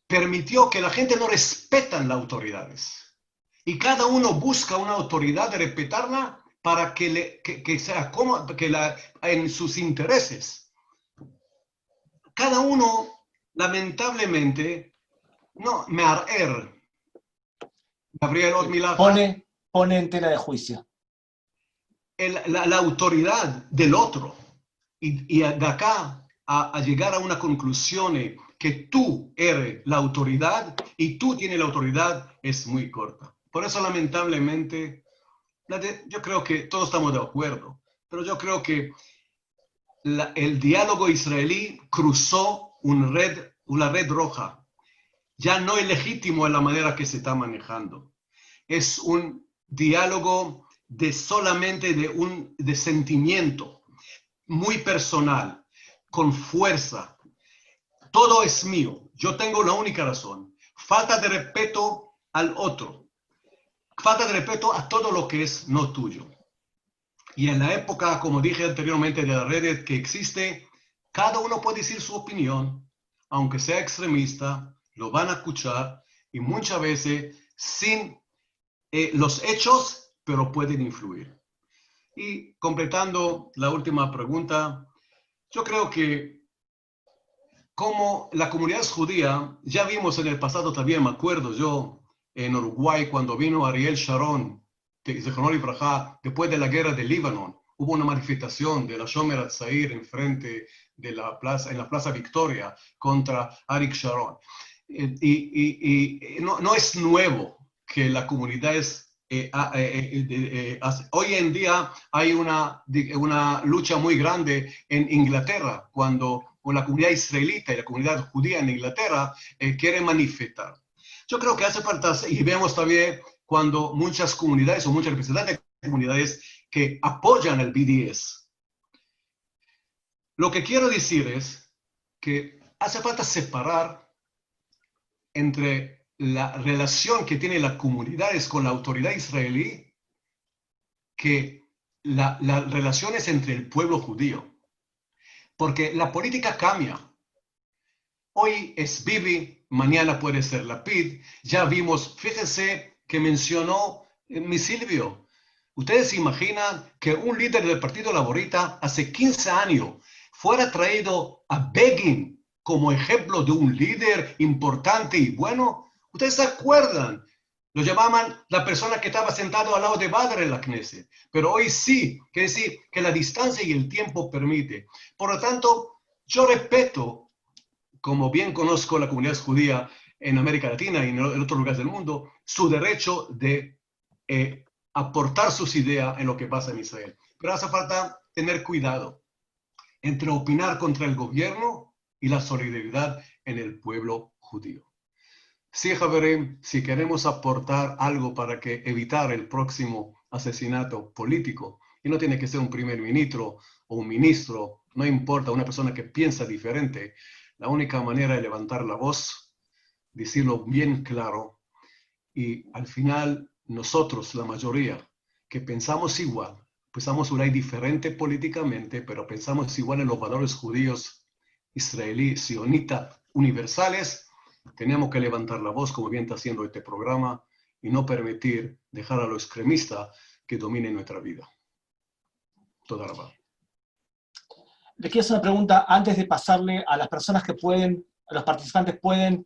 permitió que la gente no respeta las autoridades. Y cada uno busca una autoridad de respetarla para que sea como en sus intereses. Cada uno, lamentablemente, no, Gabriel Odmilaja, pone en tela de juicio la autoridad del otro. Y de acá a llegar a una conclusión que tú eres la autoridad y tú tienes la autoridad es muy corta. Por eso, lamentablemente, yo creo que todos estamos de acuerdo, pero yo creo que el diálogo israelí cruzó una red roja. Ya no es legítimo en la manera que se está manejando. Es un diálogo solamente de sentimiento, muy personal, con fuerza. Todo es mío. Yo tengo la única razón. Falta de respeto al otro. Falta de respeto a todo lo que es no tuyo. Y en la época, como dije anteriormente, de las redes que existe, cada uno puede decir su opinión, aunque sea extremista, lo van a escuchar y muchas veces sin los hechos, pero pueden influir. Y completando la última pregunta, yo creo que como la comunidad judía, ya vimos en el pasado también, me acuerdo yo, en Uruguay, cuando vino Ariel Sharon, después de la guerra de Líbano, hubo una manifestación de la Shomer Hatzair enfrente de en la Plaza Victoria contra Arik Sharon. Y no es nuevo que la comunidad hoy en día hay una lucha muy grande en Inglaterra, cuando la comunidad israelita y la comunidad judía en Inglaterra quieren manifestar. Yo creo que hace falta, y vemos también cuando muchas comunidades o muchos representantes de comunidades que apoyan el BDS. Lo que quiero decir es que hace falta separar entre la relación que tienen las comunidades con la autoridad israelí que las relaciones entre el pueblo judío. Porque la política cambia. Hoy es Bibi, mañana puede ser Lapid. Ya vimos, fíjense que mencionó mi Silvio. ¿Ustedes se imaginan que un líder del Partido Laborista hace 15 años fuera traído a Begin como ejemplo de un líder importante y bueno? ¿Ustedes se acuerdan? Lo llamaban la persona que estaba sentado al lado de Badr en la Knesset. Pero hoy sí, quiere decir que la distancia y el tiempo permite. Por lo tanto, yo respeto, como bien conozco la comunidad judía en América Latina y en otros lugares del mundo, su derecho de aportar sus ideas en lo que pasa en Israel. Pero hace falta tener cuidado entre opinar contra el gobierno y la solidaridad en el pueblo judío. Sí, Javerim, si queremos aportar algo para evitar el próximo asesinato político, y no tiene que ser un primer ministro o un ministro, no importa, una persona que piensa diferente, la única manera de levantar la voz decirlo bien claro, y al final nosotros, la mayoría, que pensamos igual, pensamos por ahí diferente políticamente, pero pensamos igual en los valores judíos, israelí, sionita, universales, tenemos que levantar la voz, como bien está haciendo este programa, y no permitir dejar a lo extremista que domine nuestra vida. Toda la verdad. Le quiero hacer una pregunta antes de pasarle a las personas que pueden, a los participantes pueden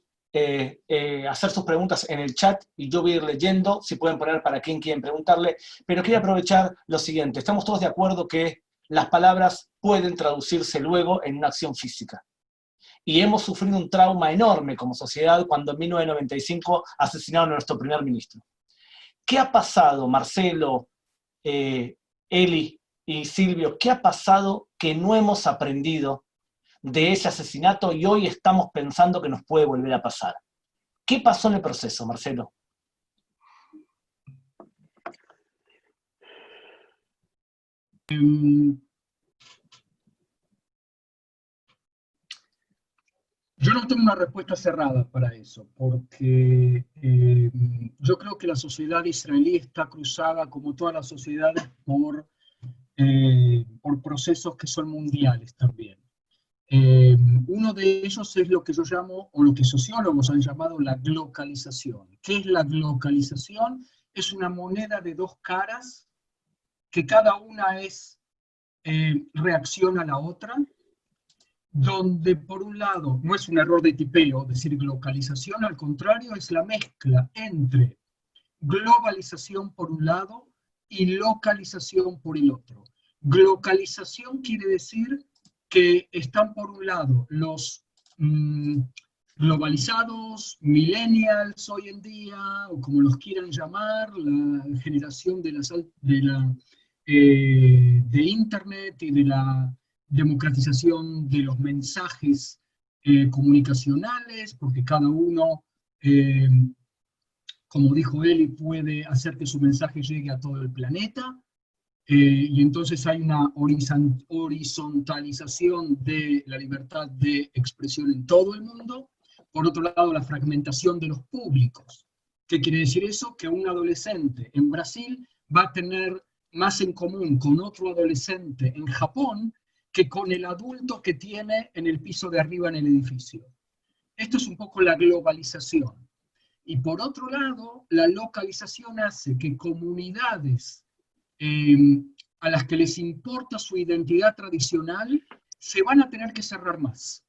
hacer sus preguntas en el chat y yo voy a ir leyendo, si pueden poner para quién quieren preguntarle, pero quería aprovechar lo siguiente. Estamos todos de acuerdo que las palabras pueden traducirse luego en una acción física. Y hemos sufrido un trauma enorme como sociedad cuando en 1995 asesinaron a nuestro primer ministro. ¿Qué ha pasado, Marcelo, Eli y Silvio? ¿Qué ha pasado que no hemos aprendido de ese asesinato y hoy estamos pensando que nos puede volver a pasar? ¿Qué pasó en el proceso, Marcelo? Yo no tengo una respuesta cerrada para eso, porque yo creo que la sociedad israelí está cruzada, como todas las sociedades, por procesos que son mundiales también. Uno de ellos es lo que yo llamo, o lo que sociólogos han llamado la glocalización. ¿Qué es la glocalización? Es una moneda de dos caras, que cada una reacciona a la otra, donde por un lado no es un error de tipeo decir glocalización, al contrario, es la mezcla entre globalización por un lado y localización por el otro. Glocalización quiere decir que están por un lado los globalizados, millennials hoy en día, o como los quieran llamar, la generación de Internet y de la democratización de los mensajes comunicacionales, porque cada uno, como dijo Eli, puede hacer que su mensaje llegue a todo el planeta, y entonces hay una horizontalización de la libertad de expresión en todo el mundo. Por otro lado, la fragmentación de los públicos. ¿Qué quiere decir eso? Que un adolescente en Brasil va a tener más en común con otro adolescente en Japón que con el adulto que tiene en el piso de arriba en el edificio. Esto es un poco la globalización. Y por otro lado, la localización hace que comunidades a las que les importa su identidad tradicional se van a tener que cerrar más.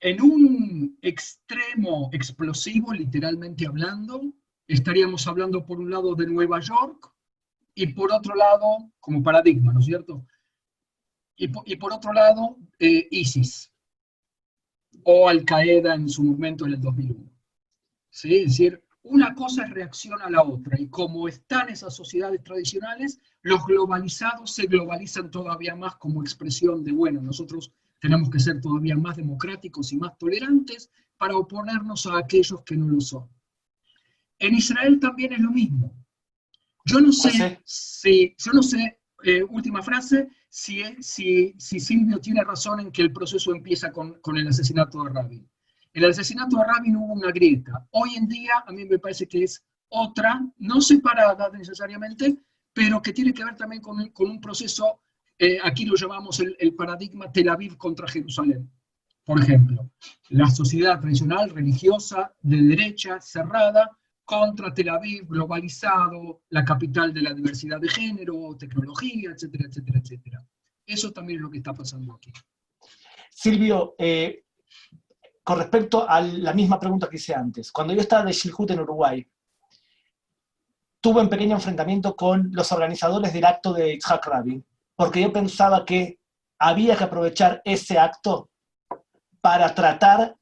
En un extremo explosivo, literalmente hablando, estaríamos hablando por un lado de Nueva York y por otro lado, como paradigma, ¿no es cierto? Y por otro lado, ISIS, o Al-Qaeda en su momento en el 2001. ¿Sí? Es decir, una cosa es reacción a la otra, y como están esas sociedades tradicionales, los globalizados se globalizan todavía más como expresión de, bueno, nosotros tenemos que ser todavía más democráticos y más tolerantes para oponernos a aquellos que no lo son. En Israel también es lo mismo. Yo no sé última frase, si Silvio tiene razón en que el proceso empieza con el asesinato de Rabin. En el asesinato de Rabin hubo una grieta. Hoy en día a mí me parece que es otra, no separada necesariamente, pero que tiene que ver también con un proceso, aquí lo llamamos el paradigma Tel Aviv contra Jerusalén. Por ejemplo, la sociedad tradicional, religiosa, de derecha, cerrada, contra Tel Aviv, globalizado, la capital de la diversidad de género, tecnología, etcétera, etcétera, etcétera. Eso también es lo que está pasando aquí. Silvio, con respecto a la misma pregunta que hice antes, cuando yo estaba de Shilhut en Uruguay, tuve un pequeño enfrentamiento con los organizadores del acto de Yitzhak Rabin, porque yo pensaba que había que aprovechar ese acto para tratar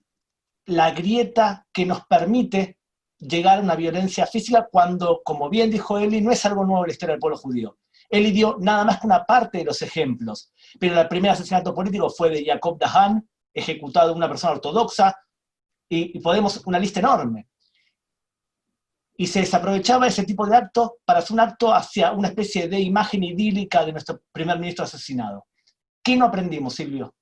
la grieta que nos permite llegar a una violencia física cuando, como bien dijo Eli, no es algo nuevo en la historia del pueblo judío. Eli dio nada más que una parte de los ejemplos, pero el primer asesinato político fue de Jacob Dahan, ejecutado de una persona ortodoxa, y podemos una lista enorme. Y se desaprovechaba ese tipo de acto para hacer un acto hacia una especie de imagen idílica de nuestro primer ministro asesinado. ¿Qué no aprendimos, Silvio?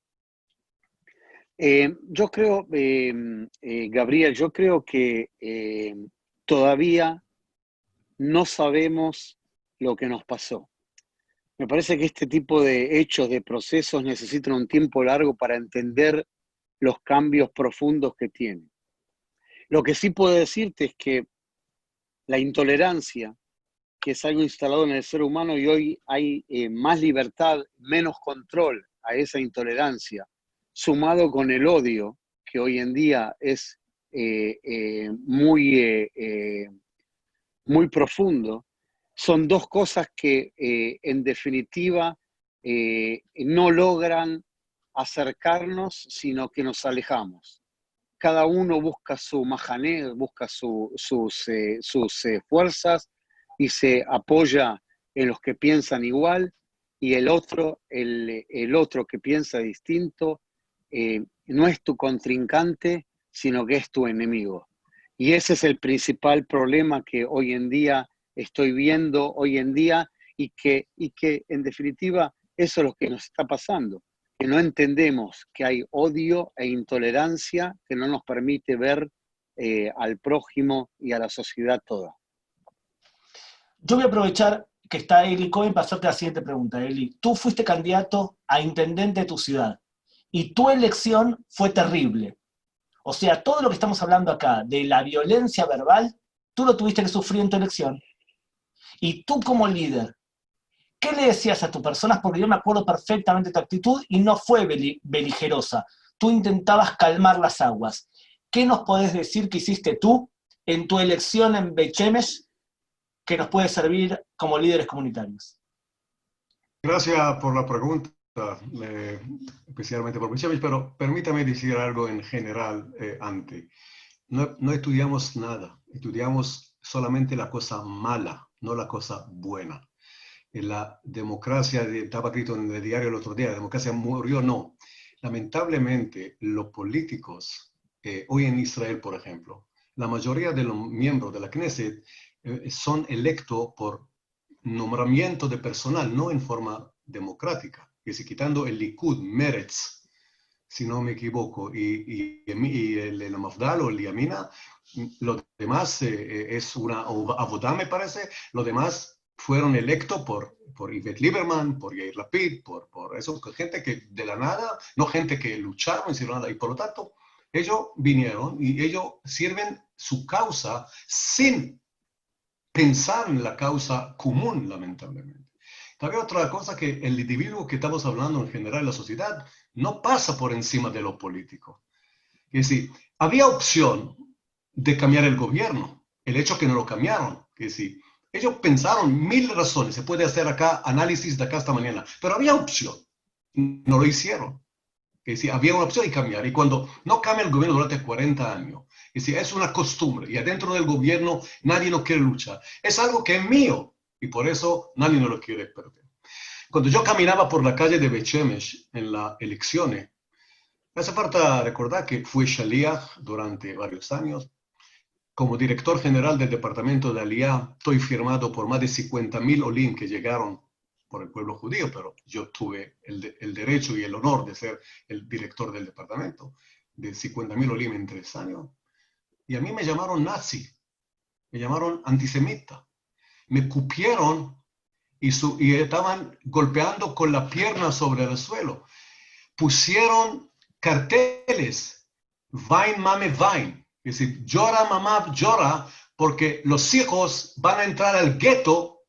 Yo creo, Gabriel, yo creo que todavía no sabemos lo que nos pasó. Me parece que este tipo de hechos, de procesos, necesitan un tiempo largo para entender los cambios profundos que tienen. Lo que sí puedo decirte es que la intolerancia, que es algo instalado en el ser humano, y hoy hay más libertad, menos control a esa intolerancia, sumado con el odio, que hoy en día es muy profundo, son dos cosas que en definitiva no logran acercarnos, sino que nos alejamos. Cada uno busca su mahané, busca sus fuerzas y se apoya en los que piensan igual, y el otro que piensa distinto no es tu contrincante, sino que es tu enemigo. Y ese es el principal problema que hoy en día estoy viendo y que en definitiva eso es lo que nos está pasando, que no entendemos que hay odio e intolerancia que no nos permite ver al prójimo y a la sociedad toda. Yo voy a aprovechar que está Eli Cohen para hacerte la siguiente pregunta, Eli. Tú fuiste candidato a intendente de tu ciudad y tu elección fue terrible. O sea, todo lo que estamos hablando acá de la violencia verbal, tú lo tuviste que sufrir en tu elección. Y tú como líder, ¿qué le decías a tus personas? Porque yo me acuerdo perfectamente de tu actitud y no fue beligerosa. Tú intentabas calmar las aguas. ¿Qué nos podés decir que hiciste tú en tu elección en Beit Shemesh que nos puede servir como líderes comunitarios? Gracias por la pregunta, especialmente por Beit Shemesh, pero permítame decir algo en general antes. No estudiamos nada, estudiamos solamente la cosa mala, no la cosa buena. En la democracia, estaba escrito en el diario el otro día, la democracia murió, no. Lamentablemente, los políticos, hoy en Israel, por ejemplo, la mayoría de los miembros de la Knesset son electos por nombramiento de personal, no en forma democrática. Que si quitando el Likud, Meretz, si no me equivoco, y el Mafdal o el Yamina, lo demás es una Avodah, me parece, lo demás fueron electos por Ivet Lieberman, por Yair Lapid, por eso, gente que de la nada, no gente que lucharon, hicieron nada, y por lo tanto, ellos vinieron y ellos sirven su causa sin pensar en la causa común, lamentablemente. También otra cosa que el individuo que estamos hablando en general en la sociedad no pasa por encima de lo político. Es decir, había opción de cambiar el gobierno, el hecho que no lo cambiaron, es decir, ellos pensaron 1000 razones, se puede hacer acá análisis de acá hasta mañana, pero había opción, no lo hicieron. Es decir, había una opción de cambiar, y cuando no cambia el gobierno durante 40 años, es decir, es una costumbre, y adentro del gobierno nadie no quiere luchar. Es algo que es mío, y por eso nadie no lo quiere perder. Cuando yo caminaba por la calle de Beit Shemesh en las elecciones, hace falta recordar que fui shaliach durante varios años. Como director general del departamento de Aliyah, estoy firmado por más de 50,000 olim que llegaron por el pueblo judío, pero yo tuve el derecho y el honor de ser el director del departamento, de 50,000 olim en 3 años. Y a mí me llamaron nazi, me llamaron antisemita, me cupieron y estaban golpeando con la pierna sobre el suelo. Pusieron carteles, Wein, Mame, Wein. Es decir, llora, mamá, llora, porque los hijos van a entrar al gueto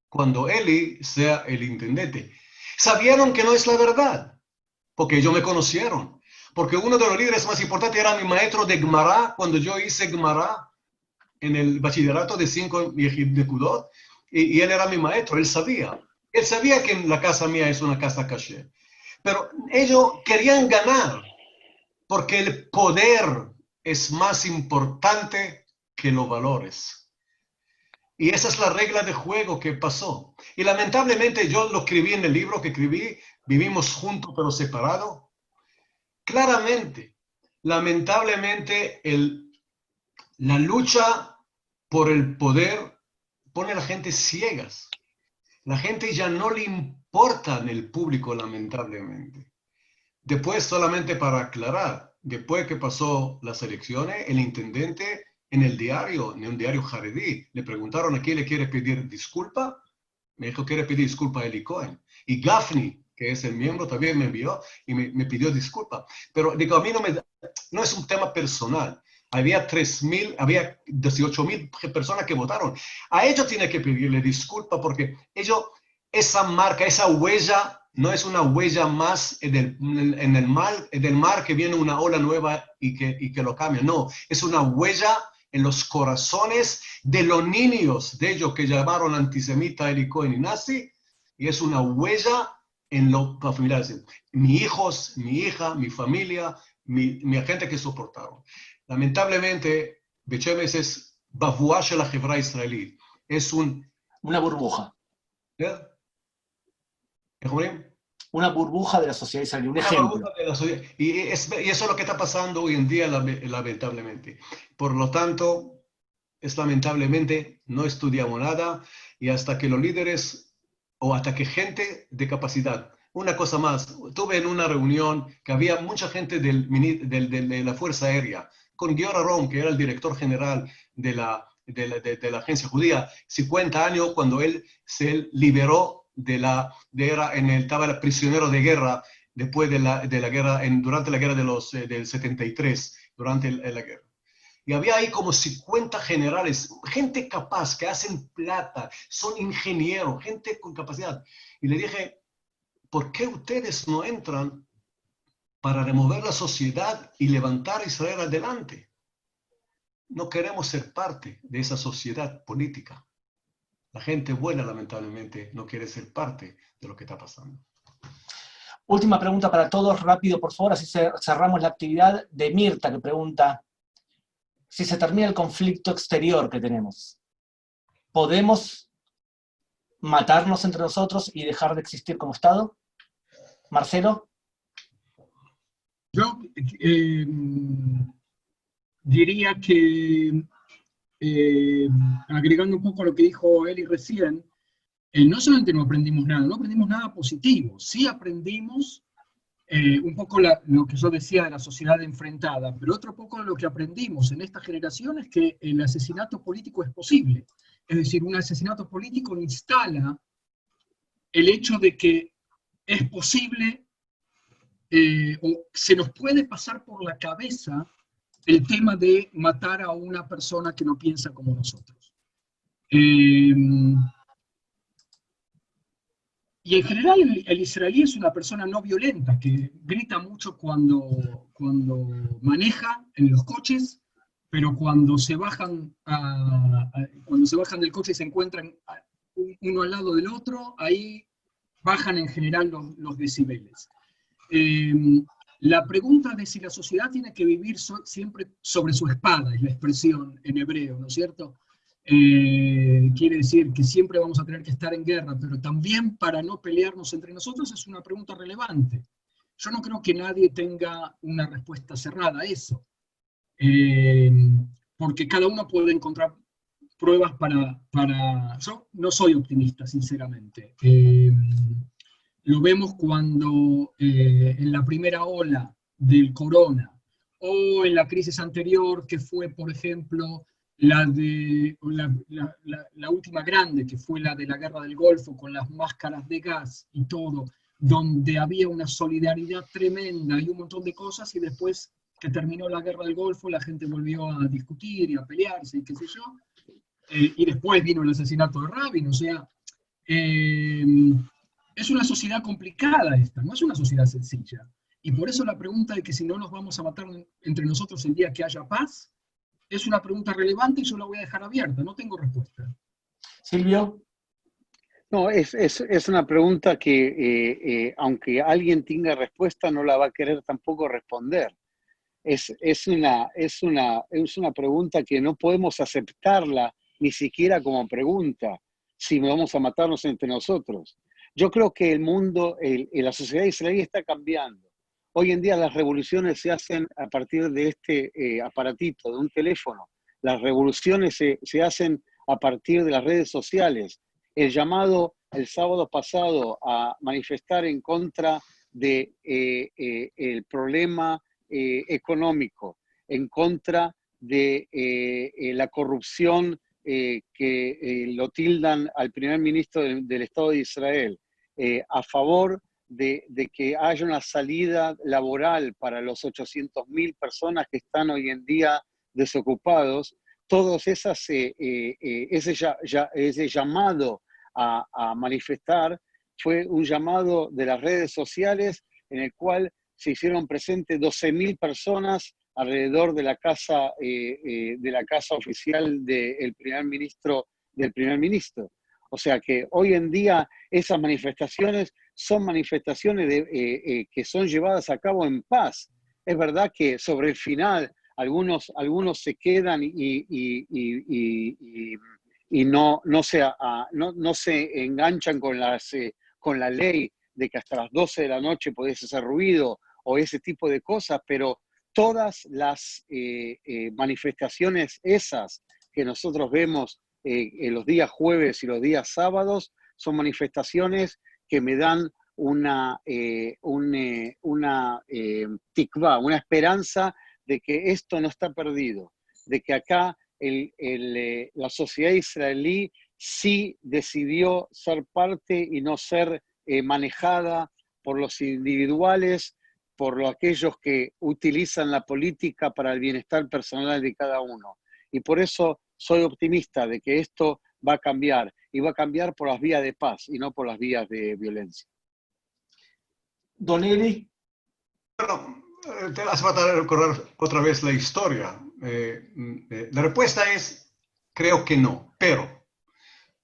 cuando Eli sea el intendente. Sabieron que no es la verdad, porque ellos me conocieron. Porque uno de los líderes más importantes era mi maestro de Gemara, cuando yo hice Gemara en el bachillerato de 5 Yehidekudot, y él era mi maestro, él sabía. Él sabía que la casa mía es una casa kasher. Pero ellos querían ganar, porque el poder es más importante que los valores. Y esa es la regla de juego que pasó. Y lamentablemente yo lo escribí en el libro que escribí, Vivimos juntos pero separados. Claramente, lamentablemente, la lucha por el poder pone a la gente ciegas. La gente ya no le importa en el público, lamentablemente. Después, solamente para aclarar, después que pasó las elecciones, el intendente en el diario, en un diario jaredí, le preguntaron a quién le quiere pedir disculpa. Me dijo, quiere pedir disculpa a Eli Cohen. Y Gaffney, que es el miembro, también me envió y me pidió disculpa. Pero digo, a mí no es un tema personal. Había 18,000 personas que votaron. A ellos tiene que pedirle disculpa porque esa marca, esa huella, no es una huella más en el mar que viene una ola nueva y que lo cambia. No, es una huella en los corazones de los niños de ellos que llamaron antisemita a Eli Cohen y nazi, y es una huella en los familiares. Mis hijos, mi hija, mi familia, mi gente que soportaron. Lamentablemente, Bet Shemesh es בבואה של החברה הישראלית. Es una burbuja. ¿Cómo אומרים? Una burbuja de la sociedad israelí, un ejemplo. Y eso es lo que está pasando hoy en día, lamentablemente. Por lo tanto, lamentablemente, no estudiamos nada y hasta que los líderes o hasta que gente de capacidad. Una cosa más, tuve en una reunión que había mucha gente de la Fuerza Aérea, con Giora Rom, que era el director general de la agencia judía, 50 años cuando él se liberó estaba prisionero de guerra después de la guerra, durante la guerra del 73, durante la guerra. Y había ahí como 50 generales, gente capaz, que hacen plata, son ingenieros, gente con capacidad. Y le dije, ¿por qué ustedes no entran para remover la sociedad y levantar a Israel adelante? No queremos ser parte de esa sociedad política. La gente buena, lamentablemente, no quiere ser parte de lo que está pasando. Última pregunta para todos, rápido, por favor, así cerramos la actividad, de Mirta, que pregunta, si se termina el conflicto exterior que tenemos, ¿podemos matarnos entre nosotros y dejar de existir como Estado? Marcelo. Yo diría que, agregando un poco a lo que dijo Eli recién, no solamente no aprendimos nada positivo, sí aprendimos un poco lo que yo decía de la sociedad enfrentada, pero otro poco de lo que aprendimos en esta generación es que el asesinato político es posible. Es decir, un asesinato político instala el hecho de que es posible o se nos puede pasar por la cabeza el tema de matar a una persona que no piensa como nosotros. Y en general el israelí es una persona no violenta, que grita mucho cuando maneja en los coches, pero cuando se bajan del coche y se encuentran uno al lado del otro, ahí bajan en general los decibeles. La pregunta de si la sociedad tiene que vivir siempre sobre su espada, es la expresión en hebreo, ¿no es cierto? Quiere decir que siempre vamos a tener que estar en guerra, pero también para no pelearnos entre nosotros es una pregunta relevante. Yo no creo que nadie tenga una respuesta cerrada a eso, porque cada uno puede encontrar pruebas para... Yo no soy optimista, sinceramente. Lo vemos cuando en la primera ola del corona, o en la crisis anterior, que fue, por ejemplo, la última grande, que fue la de la Guerra del Golfo, con las máscaras de gas y todo, donde había una solidaridad tremenda y un montón de cosas, y después que terminó la Guerra del Golfo, la gente volvió a discutir y a pelearse y qué sé yo, y después vino el asesinato de Rabin, o sea, es una sociedad complicada esta, no es una sociedad sencilla, y por eso la pregunta de que si no nos vamos a matar entre nosotros el día que haya paz, es una pregunta relevante y yo la voy a dejar abierta, no tengo respuesta. Silvio. No, es una pregunta que aunque alguien tenga respuesta, no la va a querer tampoco responder. Es una pregunta que no podemos aceptarla ni siquiera como pregunta, si vamos a matarnos entre nosotros. Yo creo que el mundo, la sociedad israelí está cambiando. Hoy en día las revoluciones se hacen a partir de este aparatito, de un teléfono. Las revoluciones se hacen a partir de las redes sociales. El llamado el sábado pasado a manifestar en contra el problema económico, en contra de la corrupción que lo tildan al primer ministro del Estado de Israel, a favor de que haya una salida laboral para los 800.000 personas que están hoy en día desocupados, todos ese llamado a manifestar fue un llamado de las redes sociales en el cual se hicieron presentes 12.000 personas alrededor de la casa oficial del primer ministro. O sea que hoy en día esas manifestaciones son manifestaciones que son llevadas a cabo en paz. Es verdad que sobre el final algunos se quedan y no se enganchan con la ley de que hasta las 12 de la noche podés hacer ruido o ese tipo de cosas, pero todas las manifestaciones esas que nosotros vemos en los días jueves y los días sábados son manifestaciones que me dan una tikvá, una esperanza de que esto no está perdido, de que acá la sociedad israelí sí decidió ser parte y no ser manejada por los individuales, por aquellos que utilizan la política para el bienestar personal de cada uno. Y por eso soy optimista de que esto va a cambiar, y va a cambiar por las vías de paz y no por las vías de violencia. Don Eli. Bueno, te hace falta recordar otra vez la historia. La respuesta es, creo que no, pero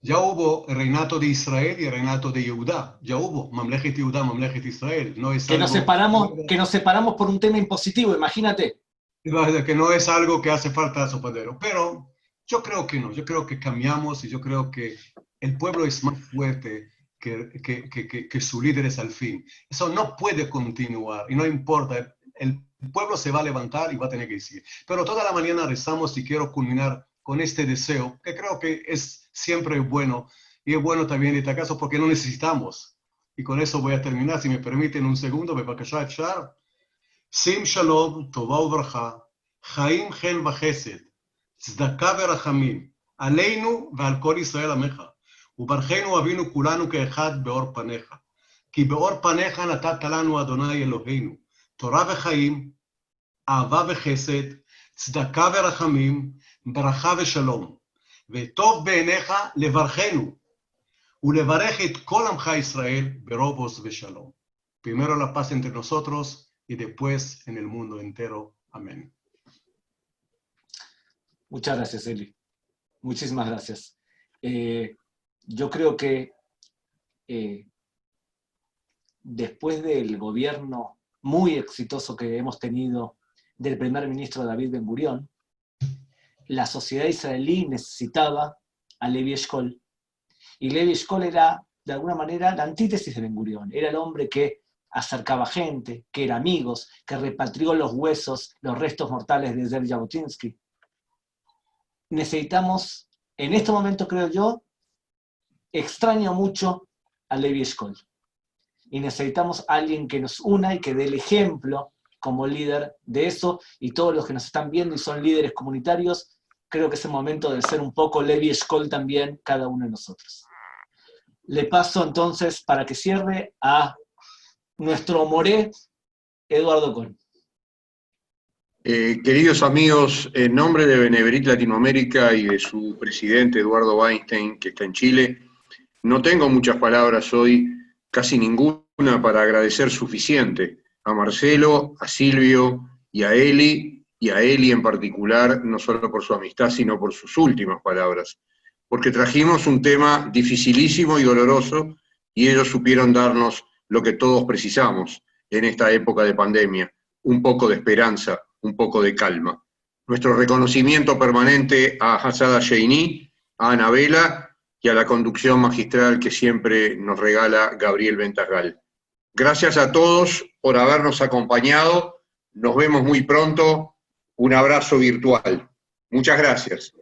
ya hubo el reinato de Israel y el reinato de Yehudá. Ya hubo Mamlechet Yehudá, Mamlechet Israel. No es que nos separamos por un tema impositivo, imagínate. Que no es algo que hace falta sopadero. Pero yo creo que no. Yo creo que cambiamos y yo creo que el pueblo es más fuerte que sus líderes al fin. Eso no puede continuar y no importa. El pueblo se va a levantar y va a tener que decir. Pero toda la mañana rezamos y quiero culminar con este deseo, que creo que es siempre bueno, y es bueno también en este caso porque no necesitamos. Y con eso voy a terminar, si me permiten un segundo, בבקשה אפשר. שים שלום, טובה וברכה, חיים חן וחסד, צדקה ורחמים, עלינו ועל כל ישראל עמך, וברכנו אבינו כולנו כאחד באור פניך. כי באור פניך נתת לנו אדוני אלוהינו, תורה וחיים, אהבה וחסד, צדקה ורחמים, ברכה ושלום. וטוב בעיניך לברכנו, ולברך את כל עמך ישראל ברוב עוז ושלום. Primero la paz entre nosotros y después en el mundo entero. Amén. Muchas gracias, Eli. Muchísimas gracias. Yo creo que después del gobierno muy exitoso que hemos tenido del primer ministro David Ben Gurión, la sociedad israelí necesitaba a Levi Eshkol. Y Levi Eshkol era, de alguna manera, la antítesis de Ben Gurión. Era el hombre que acercaba gente, que era amigos, que repatrió los huesos, los restos mortales de Zev Jabotinsky. Necesitamos, en este momento creo yo, extraño mucho a Levi Eshkol. Y necesitamos a alguien que nos una y que dé el ejemplo como líder de eso, y todos los que nos están viendo y son líderes comunitarios, creo que es el momento de ser un poco Levi Eshkol también, cada uno de nosotros. Le paso entonces, para que cierre, a nuestro moré, Eduardo Cohn. Queridos amigos, en nombre de Beneverit Latinoamérica y de su presidente Eduardo Weinstein, que está en Chile, no tengo muchas palabras hoy, casi ninguna, para agradecer suficiente a Marcelo, a Silvio y a Eli en particular, no solo por su amistad, sino por sus últimas palabras, porque trajimos un tema dificilísimo y doloroso, y ellos supieron darnos lo que todos precisamos en esta época de pandemia, un poco de esperanza, un poco de calma. Nuestro reconocimiento permanente a Hassada Sheini, a Anabela y a la conducción magistral que siempre nos regala Gabriel Ventasgal. Gracias a todos por habernos acompañado. Nos vemos muy pronto. Un abrazo virtual. Muchas gracias.